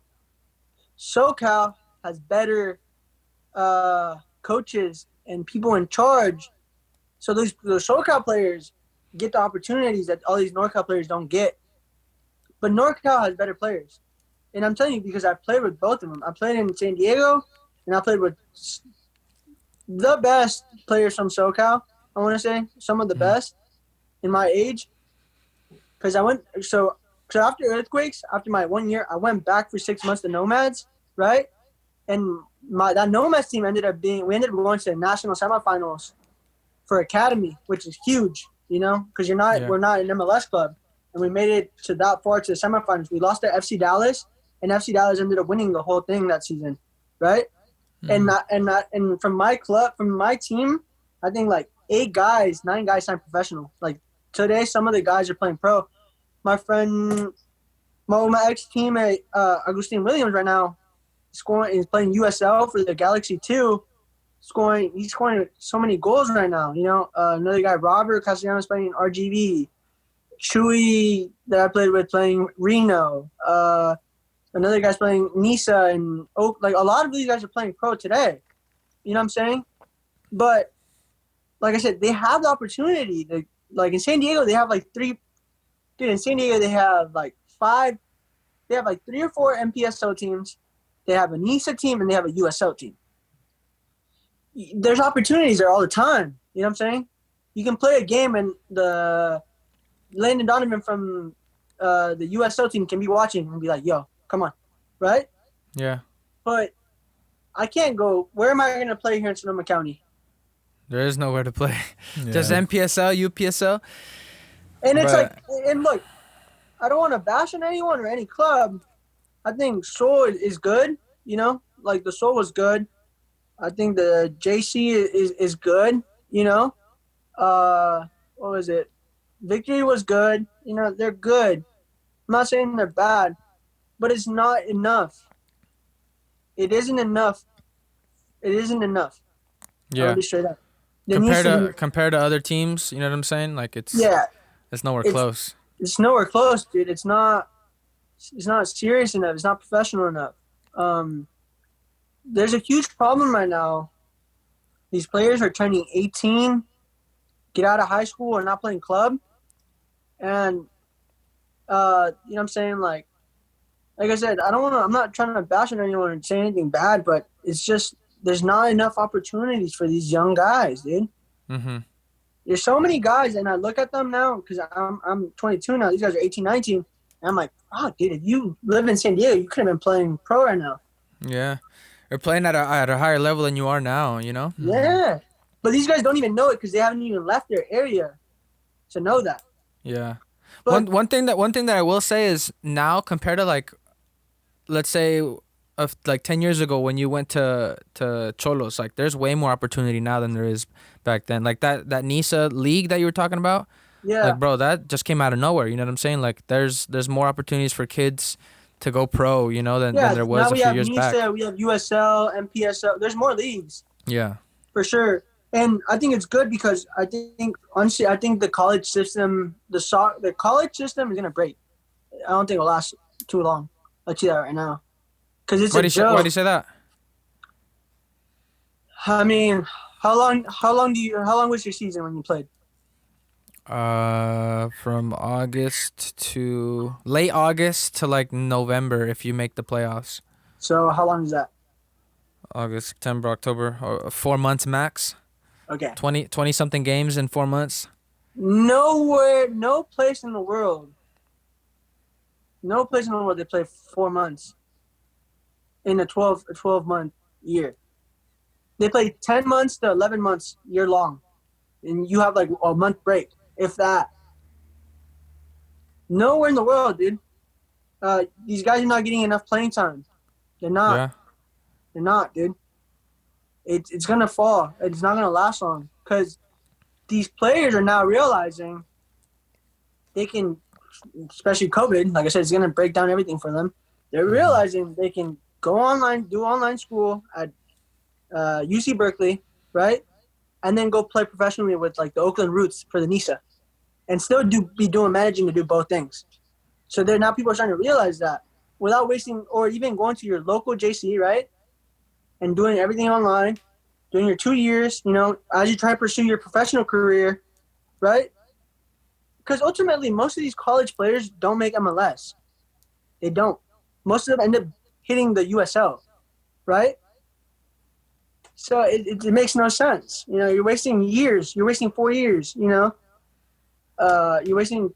Speaker 4: SoCal has better coaches and people in charge. So those SoCal players get the opportunities that all these NorCal players don't get. But NorCal has better players. And I'm telling you because I played with both of them. I played in San Diego, and I played with the best players from SoCal, I want to say. Some of the best in my age. Because I went – so after earthquakes, after my 1 year, I went back for 6 months to Nomads, right? And that Nomads team ended up going to the national semifinals for academy, which is huge, because we're not an MLS club, and we made it to that far to the semifinals. We lost to FC Dallas, and FC Dallas ended up winning the whole thing that season, right? And from my club, from my team, I think like 9 guys signed professional. Like today, some of the guys are playing pro. My friend, my ex-teammate, Agustin Williams right now, he's playing USL for the Galaxy 2. He's scoring so many goals right now. Another guy, Robert Castellanos, playing RGV. Chewy that I played with playing Reno. Another guy's playing Nisa and Oak. Like a lot of these guys are playing pro today. You know what I'm saying? But like I said, they have the opportunity. Like in San Diego, they have like 3. Dude, in San Diego, they have like 5. They have like 3 or 4 MPSO teams. They have a NISA team and they have a USL team. There's opportunities there all the time. You know what I'm saying? You can play a game and the Landon Donovan from the USL team can be watching and be like, yo, come on. Right?
Speaker 2: Yeah.
Speaker 4: But I can't go. Where am I going to play here in Sonoma County?
Speaker 2: There is nowhere to play.
Speaker 3: Yeah.
Speaker 2: Just MPSL, UPSL.
Speaker 4: And it's and look, I don't want to bash on anyone or any club. I think Soul is good, like the Soul was good. I think the JC is good, what was it? Victory was good. They're good. I'm not saying they're bad, but it's not enough. It isn't enough.
Speaker 2: Yeah.
Speaker 4: I'll be straight up.
Speaker 2: Compared to other teams, you know what I'm saying? Like it's nowhere close.
Speaker 4: It's nowhere close, dude. It's not serious enough. It's not professional enough. There's a huge problem right now. These players are turning 18, get out of high school, and not playing club. And, you know what I'm saying? Like I said, I'm not trying to bash on anyone and say anything bad, but it's just there's not enough opportunities for these young guys, dude.
Speaker 2: Mm-hmm.
Speaker 4: There's so many guys, and I look at them now because I'm 22 now. These guys are 18, 19. And I'm like, oh, dude, if you live in San Diego, you could have been playing pro right now.
Speaker 2: Yeah. Or playing at a higher level than you are now,
Speaker 4: Yeah. But these guys don't even know it because they haven't even left their area to know that.
Speaker 2: Yeah.
Speaker 4: But
Speaker 2: one thing that I will say is now compared to like, let's say, like 10 years ago when you went to Xolos, like there's way more opportunity now than there is back then. Like that NISA league that you were talking about.
Speaker 4: Yeah.
Speaker 2: Like, bro, that just came out of nowhere. You know what I'm saying? Like there's more opportunities for kids to go pro, than there was a few years back.
Speaker 4: Now we have USL, MPSL. There's more leagues.
Speaker 2: Yeah.
Speaker 4: For sure. And I think it's good because I think the college system, the college system is going to break. I don't think it'll last too long. I'll tell you that right now. Because it's a joke.
Speaker 2: Why do you say that?
Speaker 4: I mean, how long was your season when you played?
Speaker 2: From August to late August to like November if you make the playoffs.
Speaker 4: So how long is that?
Speaker 2: August, September, October, 4 months max.
Speaker 4: Okay.
Speaker 2: 20 something games in 4 months.
Speaker 4: Nowhere, no place in the world, no place in the world they play 4 months in a 12-month year. They play 10 months to 11 months year long, and you have like a month break, if that. Nowhere in the world, dude. These guys are not getting enough playing time. They're not.
Speaker 2: Yeah.
Speaker 4: They're not, dude. It's gonna fall. It's not gonna last long because these players are now realizing they can, especially COVID. Like I said, it's gonna break down everything for them. They're realizing they can go online, do online school at UC Berkeley, right, and then go play professionally with like the Oakland Roots for the NISA, and still be doing managing to do both things. So there now people are starting to realize that without wasting or even going to your local JC, right, and doing everything online, doing your 2 years, as you try to pursue your professional career, right? Because ultimately, most of these college players don't make MLS. They don't. Most of them end up hitting the USL, right? So it makes no sense. You're wasting years. You're wasting 4 years. You're wasting.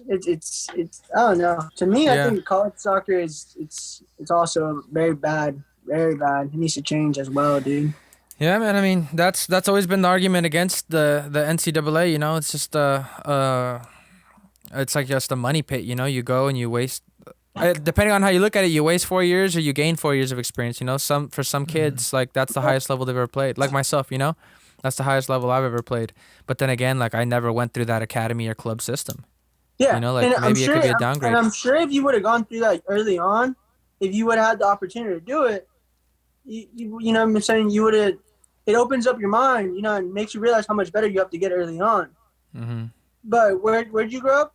Speaker 4: It's. I don't know. To me, I think college soccer it's also very bad. Very bad. It needs to change as well, dude.
Speaker 2: Yeah, man. I mean, that's always been the argument against the NCAA. It's just it's like just a money pit. You go and you waste. Depending on how you look at it, you waste 4 years or you gain 4 years of experience. For some kids, like that's the highest level they've ever played. Like myself, that's the highest level I've ever played. But then again, like I never went through that academy or club system.
Speaker 4: Yeah,
Speaker 2: like
Speaker 4: and
Speaker 2: maybe it could be a downgrade.
Speaker 4: And I'm sure if you would have gone through that early on, if you would have had the opportunity to do it, you know what I'm saying, you would have. It opens up your mind, and makes you realize how much better you have to get early on.
Speaker 2: Mm-hmm.
Speaker 4: But where'd you grow up?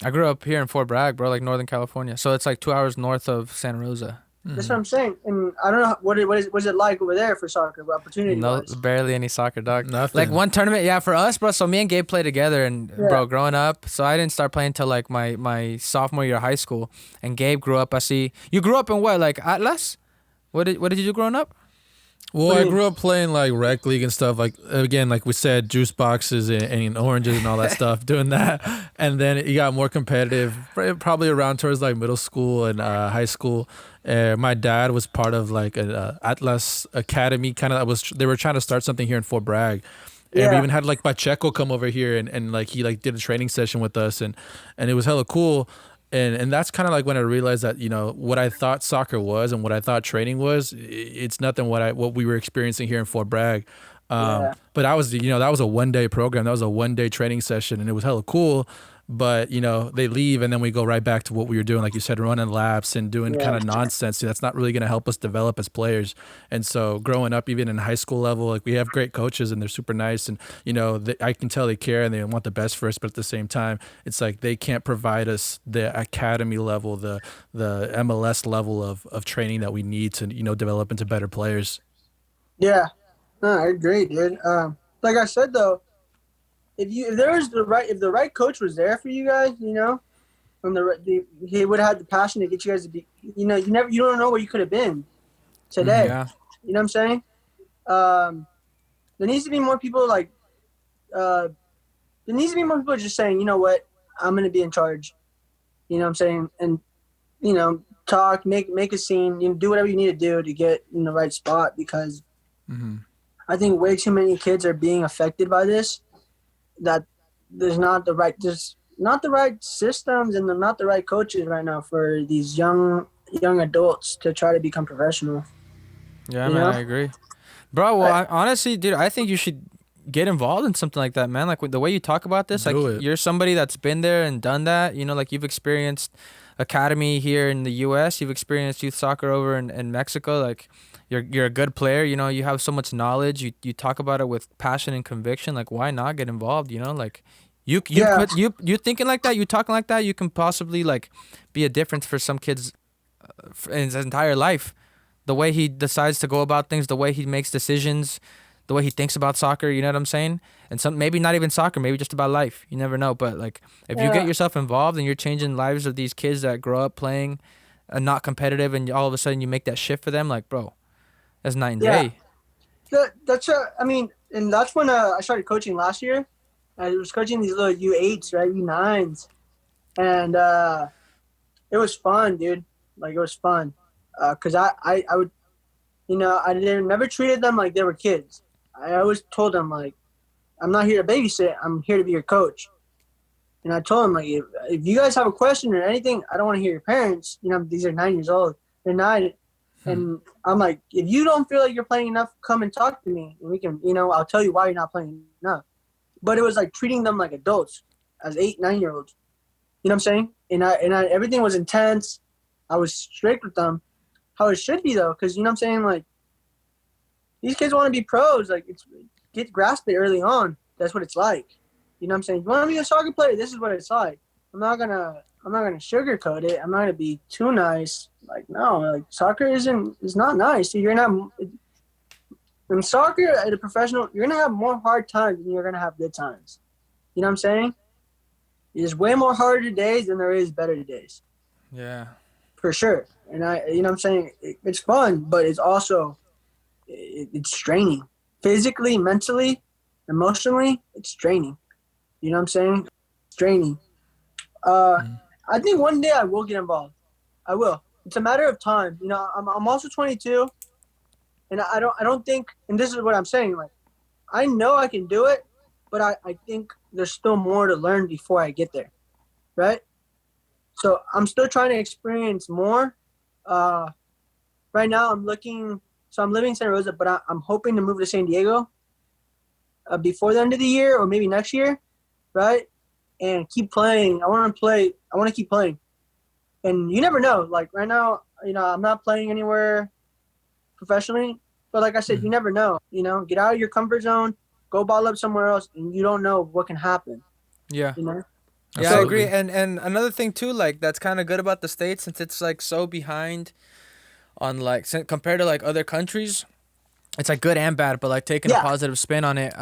Speaker 2: I grew up here in Fort Bragg, bro, like Northern California. So it's like 2 hours north of Santa Rosa.
Speaker 4: That's what I'm saying. And I don't know what's it like over there for soccer, what opportunity wise?
Speaker 2: Barely any soccer, dog.
Speaker 3: Nothing.
Speaker 2: Like one tournament, yeah, for us, bro. So me and Gabe played together, and bro, growing up, so I didn't start playing till like my sophomore year of high school. And Gabe grew up. I see you grew up in what, like Atlas? What did you do growing up?
Speaker 3: Well, I grew up playing like rec league and stuff. Like again, like we said, juice boxes and oranges and all that stuff, doing that. And then it got more competitive, probably around towards like middle school and high school. My dad was part of like an Atlas Academy, kind of. They were trying to start something here in Fort Bragg. And we even had like Pacheco come over here and like he like did a training session with us and it was hella cool. And that's kind of like when I realized that, what I thought soccer was and what I thought training was, it's nothing what we were experiencing here in Fort Bragg. But that was a 1 day program. That was a 1 day training session and it was hella cool. But, they leave and then we go right back to what we were doing, like you said, running laps and doing kind of nonsense. That's not really going to help us develop as players. And so growing up, even in high school level, like we have great coaches and they're super nice. And, I can tell they care and they want the best for us. But at the same time, it's like they can't provide us the academy level, the MLS level of training that we need to, develop into better players.
Speaker 4: Yeah, no, I agree, dude. Like I said, though, if the right coach was there for you guys, he would have had the passion to get you guys to be, you don't know where you could have been today.
Speaker 2: Yeah.
Speaker 4: You know what I'm saying? There needs to be more people just saying, you know what, I'm going to be in charge. You know what I'm saying? And, talk, make a scene, do whatever you need to do to get in the right spot because I think way too many kids are being affected by this. That there's not the right systems and not the right coaches right now for these young adults to try to become professional.
Speaker 2: Yeah, man, I agree, bro. Well, honestly, dude, I think you should get involved in something like that, man. Like with the way you talk about this, you're somebody that's been there and done that. Like you've experienced academy here in the U.S. You've experienced youth soccer over in Mexico. Like you're a good player. You have so much knowledge. You talk about it with passion and conviction. Like why not get involved? Like you thinking like that, you talking like that, you can possibly like be a difference for some kids in his entire life. The way he decides to go about things, the way he makes decisions, the way he thinks about soccer, you know what I'm saying? And maybe not even soccer, maybe just about life. You never know. But like if you get yourself involved and you're changing lives of these kids that grow up playing and not competitive and all of a sudden you make that shift for them, like, bro, that's night and day.
Speaker 4: And that's when I started coaching last year. I was coaching these little U8s, right, U9s, and it was fun, dude. Like it was fun, cause I would, I never treated them like they were kids. I always told them like, I'm not here to babysit. I'm here to be your coach. And I told them like, if you guys have a question or anything, I don't want to hear your parents. These are 9 years old. They're 9. And I'm like, if you don't feel like you're playing enough, come and talk to me. And we can, I'll tell you why you're not playing enough. But it was like treating them like adults as 8, 9-year-olds. You know what I'm saying? And I everything was intense. I was strict with them. How it should be though, because you know what I'm saying? Like, these kids want to be pros. Like, grasp it early on. That's what it's like. You know what I'm saying? You want to be a soccer player? This is what it's like. I'm not gonna sugarcoat it. I'm not gonna be too nice. Like, no, like soccer is not nice. You're not in soccer at a professional. You're gonna have more hard times than you're gonna have good times. You know what I'm saying? There's way more harder days than there is better days.
Speaker 2: Yeah,
Speaker 4: for sure. And you know what I'm saying? It's fun, but it's also it's straining, physically, mentally, emotionally. It's draining. You know what I'm saying? It's draining. I think one day I will get involved. I will. It's a matter of time. I'm also 22, and I don't think. And this is what I'm saying. Like, I know I can do it, but I think there's still more to learn before I get there, right? So I'm still trying to experience more. Right now I'm looking. So I'm living in Santa Rosa, but I'm hoping to move to San Diego before the end of the year or maybe next year, right? And keep playing. I want to keep playing. And you never know. Like right now, I'm not playing anywhere professionally. But like I said, you never know. Get out of your comfort zone, go ball up somewhere else, and you don't know what can happen.
Speaker 2: Yeah.
Speaker 4: Yeah,
Speaker 2: I agree. And another thing too, like that's kind of good about the States, since it's like so behind on like compared to like other countries. It's like good and bad, but like taking a positive spin on it.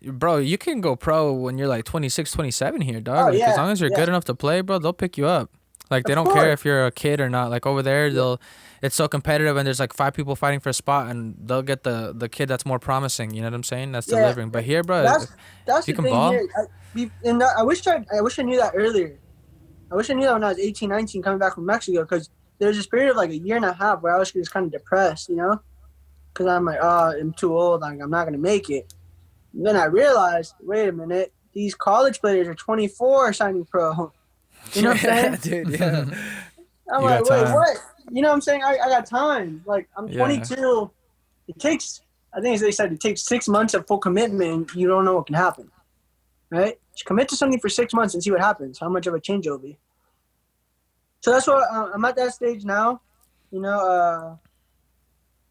Speaker 2: Bro, you can go pro when you're like 26, 27 here, dog.
Speaker 4: Oh,
Speaker 2: Like,
Speaker 4: yeah.
Speaker 2: as long as you're good enough to play, bro, they'll pick you up. Like, they don't care if you're a kid or not. Like, over there, it's so competitive, and there's like 5 people fighting for a spot, and they'll get the kid that's more promising. You know what I'm saying? That's delivering. But here, bro,
Speaker 4: that's
Speaker 2: you
Speaker 4: the
Speaker 2: can
Speaker 4: thing
Speaker 2: ball.
Speaker 4: here. I wish I knew that earlier. I wish I knew that when I was 18, 19, coming back from Mexico, because there was this period of like a year and a half where I was just kind of depressed, because I'm like, I'm too old, like I'm not gonna make it. And then I realized, wait a minute, these college players are 24 signing pro. You know what I'm saying?
Speaker 2: Dude, yeah.
Speaker 4: I'm
Speaker 2: You
Speaker 4: like,
Speaker 2: got
Speaker 4: wait,
Speaker 2: time.
Speaker 4: what? You know what I'm saying? I got time. Like, I'm 22. It takes, I think as they said, it takes 6 months of full commitment, and you don't know what can happen. Right? Just commit to something for 6 months and see what happens, how much of a change it'll be. So that's what I'm at that stage now.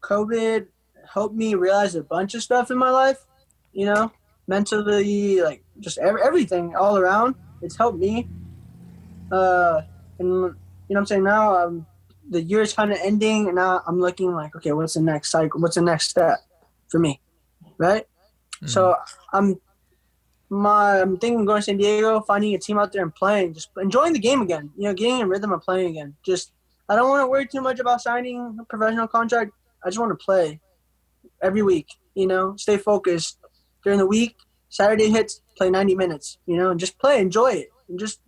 Speaker 4: COVID helped me realize a bunch of stuff in my life, mentally, like just everything all around. It's helped me. And you know what I'm saying? Now the year is kind of ending, and now I'm looking like, okay, what's the next cycle? What's the next step for me, right? So I'm thinking of going to San Diego, finding a team out there and playing, just enjoying the game again. Getting in rhythm of playing again. Just I don't want to worry too much about signing a professional contract. I just want to play every week. Stay focused during the week. Saturday hits, play 90 minutes. And just play, enjoy it, and just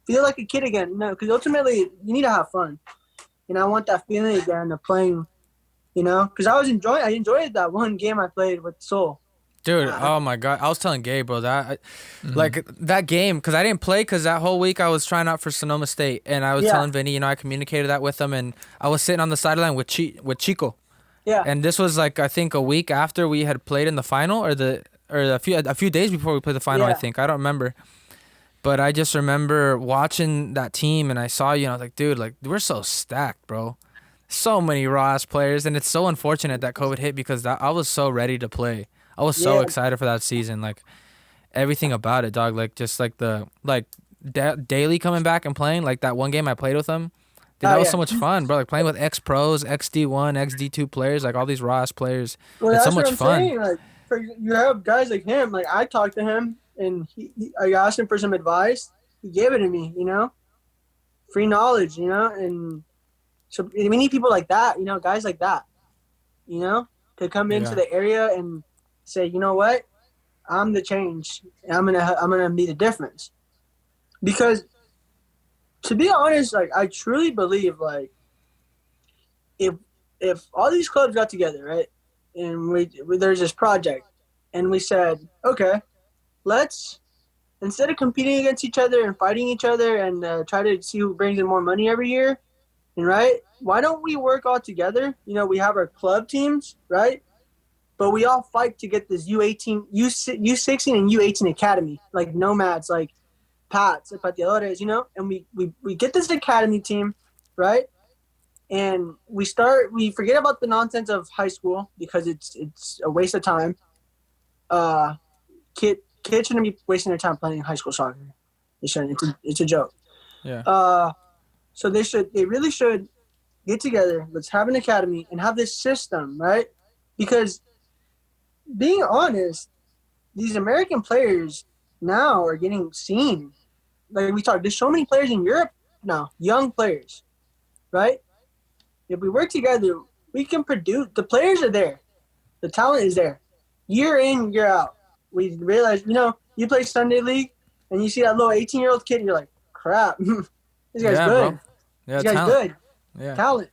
Speaker 4: feel like a kid again. Because ultimately you need to have fun. I want that feeling again of playing. Because I enjoyed that one game I played with Seoul.
Speaker 2: Dude, oh my God. I was telling Gabe, bro, like that game, because I didn't play because that whole week I was trying out for Sonoma State. And I was telling Vinny, I communicated that with him. And I was sitting on the sideline with Chico.
Speaker 4: Yeah.
Speaker 2: And this was like, I think a week after we had played in the final, or a few days before we played the final, I think. I don't remember. But I just remember watching that team, and I saw you, and I was like, dude, like, we're so stacked, bro. So many raw-ass players, and it's so unfortunate that COVID hit, because I was so ready to play. I was so excited for that season, like everything about it, dog. Like just like Daly coming back and playing, like that one game I played with him. Dude, that was so much fun, bro. Like playing with ex-pros, ex-D1, ex-D2 players, like all these raw-ass players.
Speaker 4: Well,
Speaker 2: it's
Speaker 4: that's
Speaker 2: so much fun.
Speaker 4: Saying. Like, you have guys like him. Like I talked to him, and I asked him for some advice. He gave it to me, free knowledge, and so we need people like that, guys like that, to come into the area and say, you know what, I'm the change. And I'm gonna be the difference. Because to be honest, like I truly believe like if all these clubs got together, right, and there's this project, and we said, okay, let's instead of competing against each other and fighting each other and try to see who brings in more money every year, and right, why don't we work all together? You know, we have our club teams, right? But we all fight to get this U18, U16, and U18 academy, like nomads, like Pats, Pateadores, you know? And we get this academy team, right? And we forget about the nonsense of high school because it's a waste of time. Kids shouldn't be wasting their time playing high school soccer. They shouldn't. It's a joke.
Speaker 2: Yeah.
Speaker 4: So they really should get together. Let's have an academy and have this system, right? Because being honest, these American players now are getting seen. Like we talked, there's so many players in Europe now, young players, right? If we work together, we can produce. The players are there. The talent is there. Year in, year out. We realize, you know, you play Sunday League and you see that little 18-year-old kid and you're like, crap, this guy's
Speaker 2: Yeah,
Speaker 4: good.
Speaker 2: bro. Yeah,
Speaker 4: This guy's
Speaker 2: talent.
Speaker 4: good.
Speaker 2: Yeah.
Speaker 4: Talent.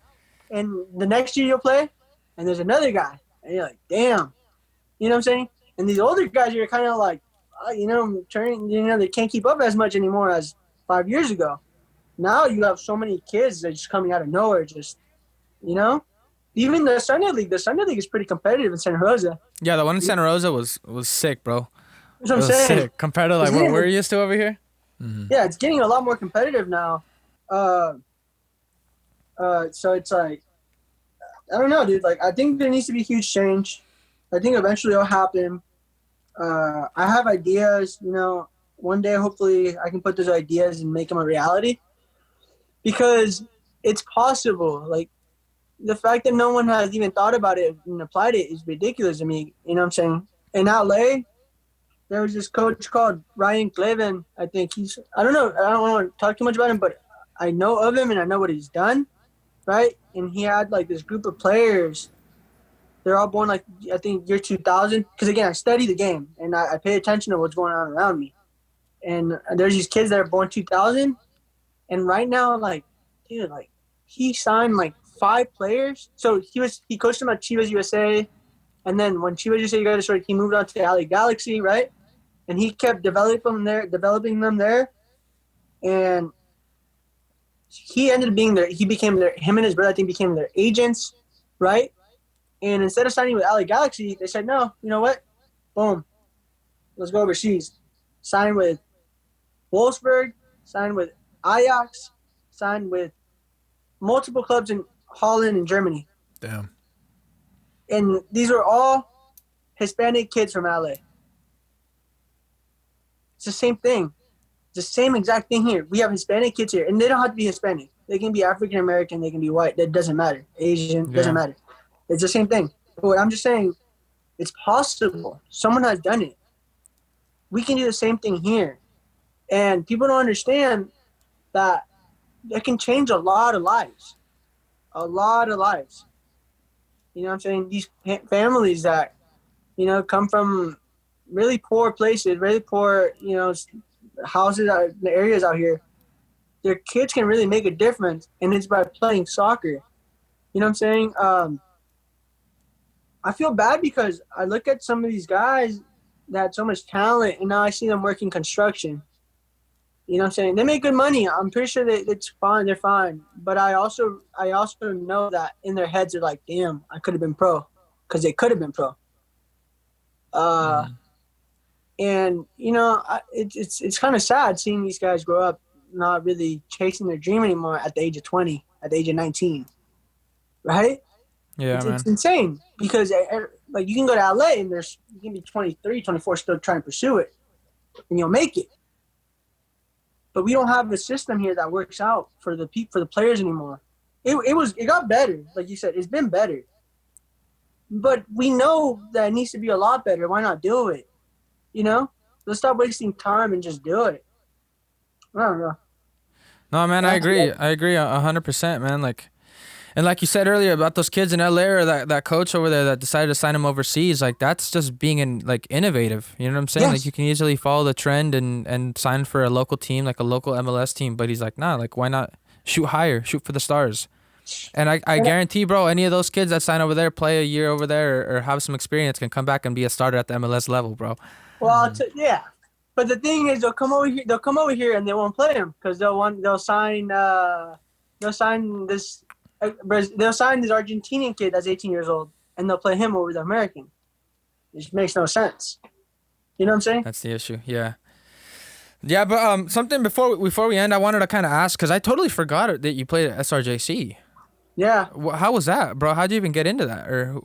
Speaker 4: And the next year you'll play and there's another guy. And you're like, damn. You know what I'm saying? And these older guys are kind of like, you know, they can't keep up as much anymore as 5 years ago. Now you have so many kids that are just coming out of nowhere, just, you know? Even the Sunday League is pretty competitive in Santa Rosa.
Speaker 2: Yeah, the one in Santa Rosa was sick, bro.
Speaker 4: That's what
Speaker 2: It
Speaker 4: I'm
Speaker 2: was
Speaker 4: saying.
Speaker 2: sick compared to like what we're used to over here.
Speaker 4: Yeah, it's getting a lot more competitive now. So it's like, I don't know, dude. Like, I think there needs to be a huge change. I think eventually it'll happen. I have ideas, you know. One day, hopefully, I can put those ideas and make them a reality. Because it's possible. Like, the fact that no one has even thought about it and applied it is ridiculous to me. You know what I'm saying? In LA, there was this coach called Ryan Cleven. I think I don't know. I don't want to talk too much about him, but I know of him and I know what he's done, right? And he had like this group of players. They're all born like, I think, year 2000. Because, again, I study the game and I pay attention to what's going on around me. And there's these kids that are born 2000. And right now, like, dude, like, he signed like 5 players. So he coached them at Chivas USA. And then when Chivas USA got started, he moved on to LA Galaxy, right? And he kept developing them there. And he ended up being him and his brother, I think, became their agents, right? And instead of signing with LA Galaxy, they said, no, you know what? Boom. Let's go overseas. Sign with Wolfsburg, sign with Ajax, signed with multiple clubs in Holland and Germany.
Speaker 3: Damn.
Speaker 4: And these were all Hispanic kids from LA. It's the same thing. It's the same exact thing here. We have Hispanic kids here, and they don't have to be Hispanic. They can be African American. They can be white. That doesn't matter. Asian, doesn't matter. It's the same thing. But I'm just saying, it's possible. Someone has done it. We can do the same thing here. And people don't understand that it can change a lot of lives. A lot of lives. You know what I'm saying? These families that, you know, come from really poor places, really poor, you know, houses, the areas out here, their kids can really make a difference, and it's by playing soccer. You know what I'm saying? I feel bad because I look at some of these guys that had so much talent, and now I see them working construction. You know what I'm saying? They make good money. I'm pretty sure that it's fine. They're fine. But I also know that in their heads they're like, damn, I could have been pro, because they could have been pro. And you know, it's kind of sad seeing these guys grow up not really chasing their dream anymore at the age of 20, at the age of 19, right?
Speaker 2: Yeah, man.
Speaker 4: It's insane because like you can go to LA and you can be 23, 24 still trying to pursue it, and you'll make it. But we don't have a system here that works out for the players anymore. It got better, like you said. It's been better, but we know that it needs to be a lot better. Why not do it? You know, let's stop wasting time and just do it. I don't know.
Speaker 2: No, man, I agree. I agree 100%, man. Like, And like you said earlier about those kids in LA or that coach over there that decided to sign him overseas, like that's just being innovative. You know what I'm saying?
Speaker 4: Yes.
Speaker 2: Like you can easily follow the trend and sign for a local team, like a local MLS team. But he's like, nah, like why not shoot higher, shoot for the stars? And I guarantee, bro, any of those kids that sign over there, play a year over there, or have some experience, can come back and be a starter at the MLS level, bro.
Speaker 4: Well, yeah. But the thing is, they'll come over here. They'll come over here and they won't play him because they'll sign this Argentinian kid that's 18 years old and they'll play him over the American. It just makes no sense. You know what I'm saying?
Speaker 2: That's the issue. Yeah. Yeah, but something before we end, I wanted to kind of ask because I totally forgot that you played at SRJC.
Speaker 4: Yeah.
Speaker 2: How was that, bro? How'd you even get into that, or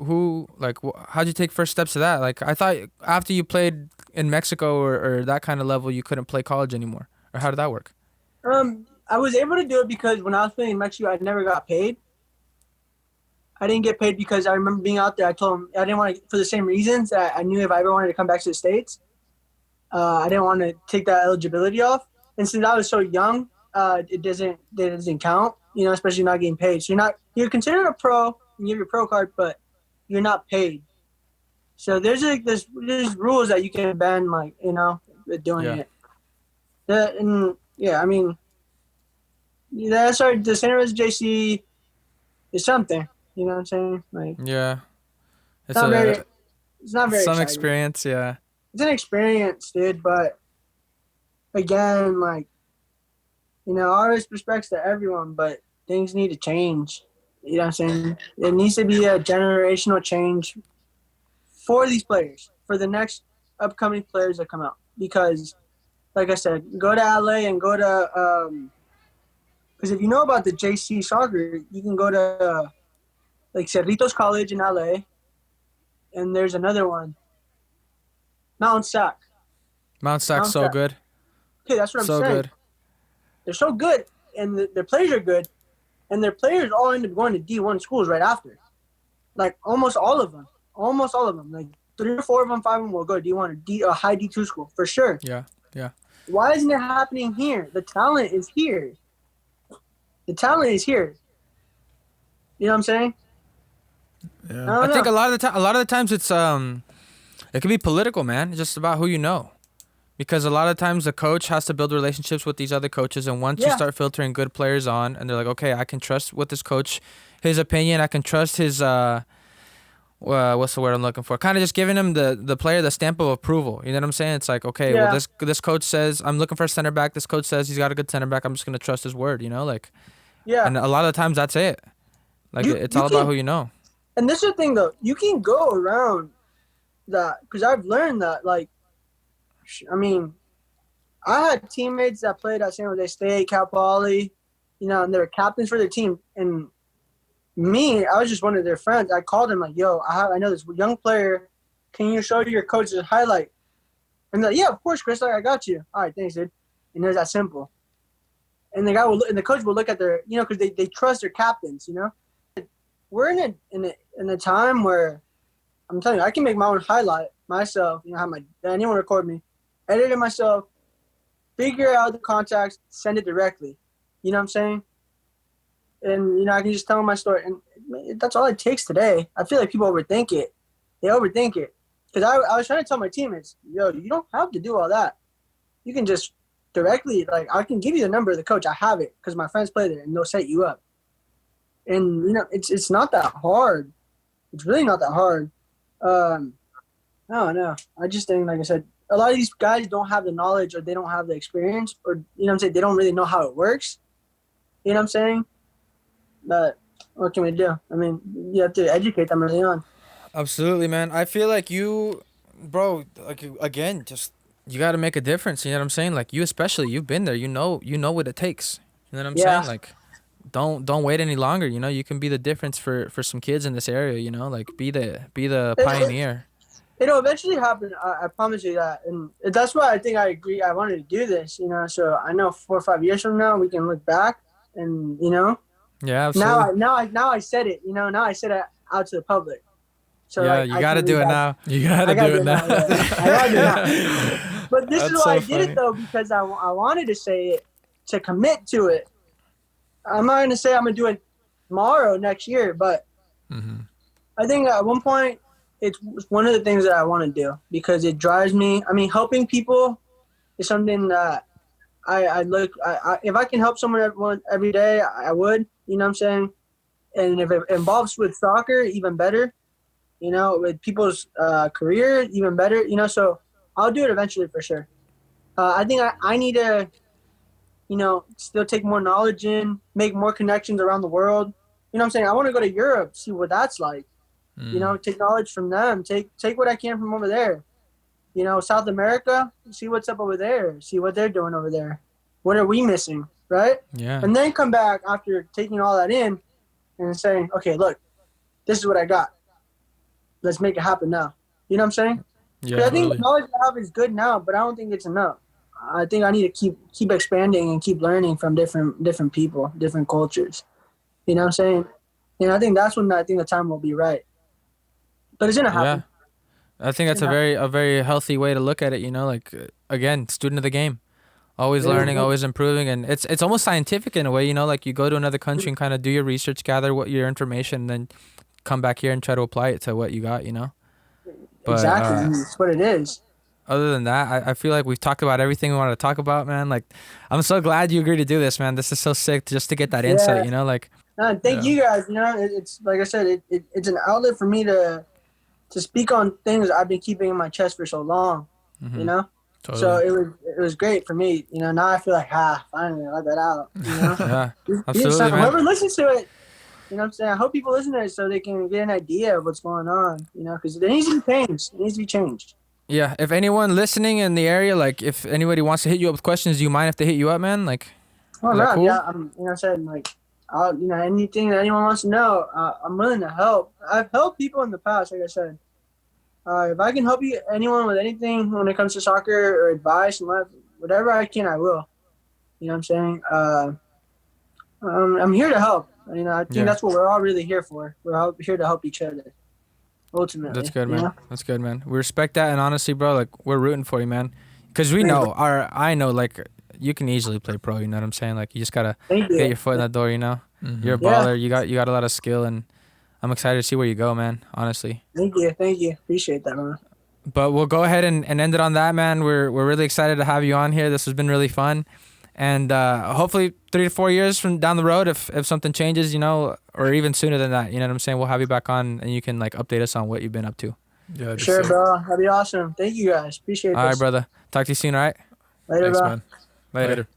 Speaker 2: how'd you take first steps to that? Like, I thought after you played in Mexico or that kind of level, you couldn't play college anymore, or how did that work?
Speaker 4: I was able to do it because when I was playing in Mexico, I never got paid. I didn't get paid because I remember being out there. I told them I didn't want to, for the same reasons that I knew if I ever wanted to come back to the States, I didn't want to take that eligibility off. And since I was so young, it doesn't count, you know, especially not getting paid. So you're considered a pro, and you have your pro card, but you're not paid. So there's rules that you can bend, like, you know, with doing it. I mean, the Santa Rosa JC is something. You know what I'm saying? Like,
Speaker 2: yeah,
Speaker 4: it's not very
Speaker 2: some
Speaker 4: exciting.
Speaker 2: experience. Yeah,
Speaker 4: it's an experience, dude. But again, like, you know, all respects to everyone, but things need to change. You know what I'm saying? It needs to be a generational change for these players, for the next upcoming players that come out. Because, like I said, go to LA and go to because if you know about the JC soccer, you can go to like Cerritos College in LA, and there's another one, Mount Sac.
Speaker 2: Mount Sac's so good.
Speaker 4: Okay, that's what I'm saying.
Speaker 2: So good.
Speaker 4: They're so good, and their players are good, and their players all end up going to D1 schools right after. Like almost all of them. Like 3 or 4 of them, 5 of them will go to D1 or a high D2 school for sure.
Speaker 2: Yeah.
Speaker 4: Why isn't it happening here? The talent is here. You know what I'm saying?
Speaker 3: Yeah.
Speaker 2: I think a lot of the times it's it can be political, man. It's just about who you know. Because a lot of times the coach has to build relationships with these other coaches, and once you start filtering good players on, and they're like, okay, I can trust with this coach, his opinion, I can trust his what's the word I'm looking for? Kind of just giving him the player the stamp of approval. You know what I'm saying? It's like, okay, well this coach says I'm looking for a center back. This coach says he's got a good center back. I'm just gonna trust his word. You know, like. Yeah. And a lot of the times that's it. Like it's all about who you know.
Speaker 4: And this is the thing though, you can go around that because I've learned that. Like, I mean, I had teammates that played at San Jose State, Cal Poly, you know, and they were captains for their team. And me, I was just one of their friends. I called him like, yo, I know this young player. Can you show your coach's highlight? And they're like, yeah, of course, Chris. Like, I got you. All right, thanks, dude. And it was that simple. And the guy will, and the coach will look at their, you know, because they trust their captains, you know. We're in a time where I'm telling you, I can make my own highlight myself. You know, have anyone record me, edit it myself, figure out the contacts, send it directly. You know what I'm saying? And you know, I can just tell them my story, and that's all it takes today. I feel like people overthink it. They overthink it because I was trying to tell my teammates, yo, you don't have to do all that. You can just directly, like, I can give you the number of the coach. I have it because my friends play there, and they'll set you up. And you know, it's not that hard. It's really not that hard. I don't know. I just think, like I said, a lot of these guys don't have the knowledge, or they don't have the experience, or you know what I'm saying, they don't really know how it works. You know what I'm saying? But what can we do? I mean, you have to educate them early on.
Speaker 2: Absolutely, man. I feel like you, bro, like, again, just you got to make a difference. You know what I'm saying? Like, you especially, you've been there. You know what it takes. You know what I'm saying? Like, don't wait any longer. You know, you can be the difference for some kids in this area. You know, like be the pioneer.
Speaker 4: It'll eventually happen. I promise you that, and that's why I think I agree. I wanted to do this. You know, so I know 4 or 5 years from now we can look back, and you know.
Speaker 2: Yeah, absolutely.
Speaker 4: Now I said it. You know, now I said it out to the public. So
Speaker 2: yeah,
Speaker 4: like,
Speaker 2: you got to do it now.
Speaker 3: You got to do it now.
Speaker 4: I got to do it now. But this is why I did it though, because I wanted to say it, to commit to it. I'm not gonna say I'm gonna do it tomorrow, next year. But I think at one point, it's one of the things that I want to do because it drives me. I mean, helping people is something that I look. If I can help someone every day, I would. You know what I'm saying? And if it involves with soccer, even better. You know, with people's career, even better. You know, so I'll do it eventually for sure. I think I need to, you know, still take more knowledge in, make more connections around the world. You know what I'm saying? I want to go to Europe, see what that's like. You know, take knowledge from them. Take what I can from over there. You know, South America, see what's up over there. See what they're doing over there. What are we missing, right?
Speaker 2: Yeah.
Speaker 4: And then come back after taking all that in and saying, okay, look, this is what I got. Let's make it happen now. You know what I'm saying?
Speaker 2: Yeah.
Speaker 4: I think the knowledge I have is good now, but I don't think it's enough. I think I need to keep expanding and keep learning from different people, different cultures. You know what I'm saying? And I think that's when I think the time will be right. But it's gonna happen.
Speaker 2: Yeah. I think that's a very healthy way to look at it, you know, like again, student of the game. Always learning, always improving, and it's almost scientific in a way, you know, like you go to another country and kind of do your research, gather what your information, and then come back here and try to apply it to what you got, you know. But,
Speaker 4: exactly, that's what it is.
Speaker 2: Other than that, I feel like we've talked about everything we wanted to talk about, man. Like, I'm so glad you agreed to do this, man. This is so sick just to get that insight, you know, like.
Speaker 4: Thank you guys. You know, it's like I said, it's an outlet for me to speak on things I've been keeping in my chest for so long, you know? Totally. So it was great for me. You know, now I feel like, finally I let that out, you know?
Speaker 2: Yeah, absolutely, man.
Speaker 4: Whoever listens to it, you know what I'm saying? I hope people listen to it so they can get an idea of what's going on, you know, because it needs to be changed. It needs to be changed.
Speaker 2: Yeah, if anyone listening in the area, like, if anybody wants to hit you up with questions, do you mind if they hit you up, man? Like,
Speaker 4: oh, no, cool? Yeah, you know what I'm saying? Like, you know, anything that anyone wants to know, I'm willing to help. I've helped people in the past, like I said. If I can help anyone with anything when it comes to soccer or advice and whatever I can, I will. You know what I'm saying? I'm here to help. You know, I think that's what we're all really here for. We're all here to help each other. Ultimately.
Speaker 2: That's good, man.
Speaker 4: You know?
Speaker 2: That's good, man. We respect that, and honestly, bro, like, we're rooting for you, man. Because we know, I know, like, you can easily play pro, you know what I'm saying? Like, you just gotta get your foot in that door, you know? You're a baller, you got a lot of skill, and I'm excited to see where you go, man, honestly.
Speaker 4: Thank you. Appreciate that, man.
Speaker 2: But we'll go ahead and end it on that, man. We're really excited to have you on here. This has been really fun. And hopefully 3 to 4 years from down the road, if something changes, you know, or even sooner than that, you know what I'm saying? We'll have you back on and you can, like, update us on what you've been up to.
Speaker 3: Yeah,
Speaker 4: sure, bro. That'd be awesome. Thank you, guys. Appreciate it.
Speaker 2: All right, brother. Talk to you soon, all right?
Speaker 4: Later,
Speaker 3: Thanks,
Speaker 4: bro.
Speaker 3: man.
Speaker 2: Later.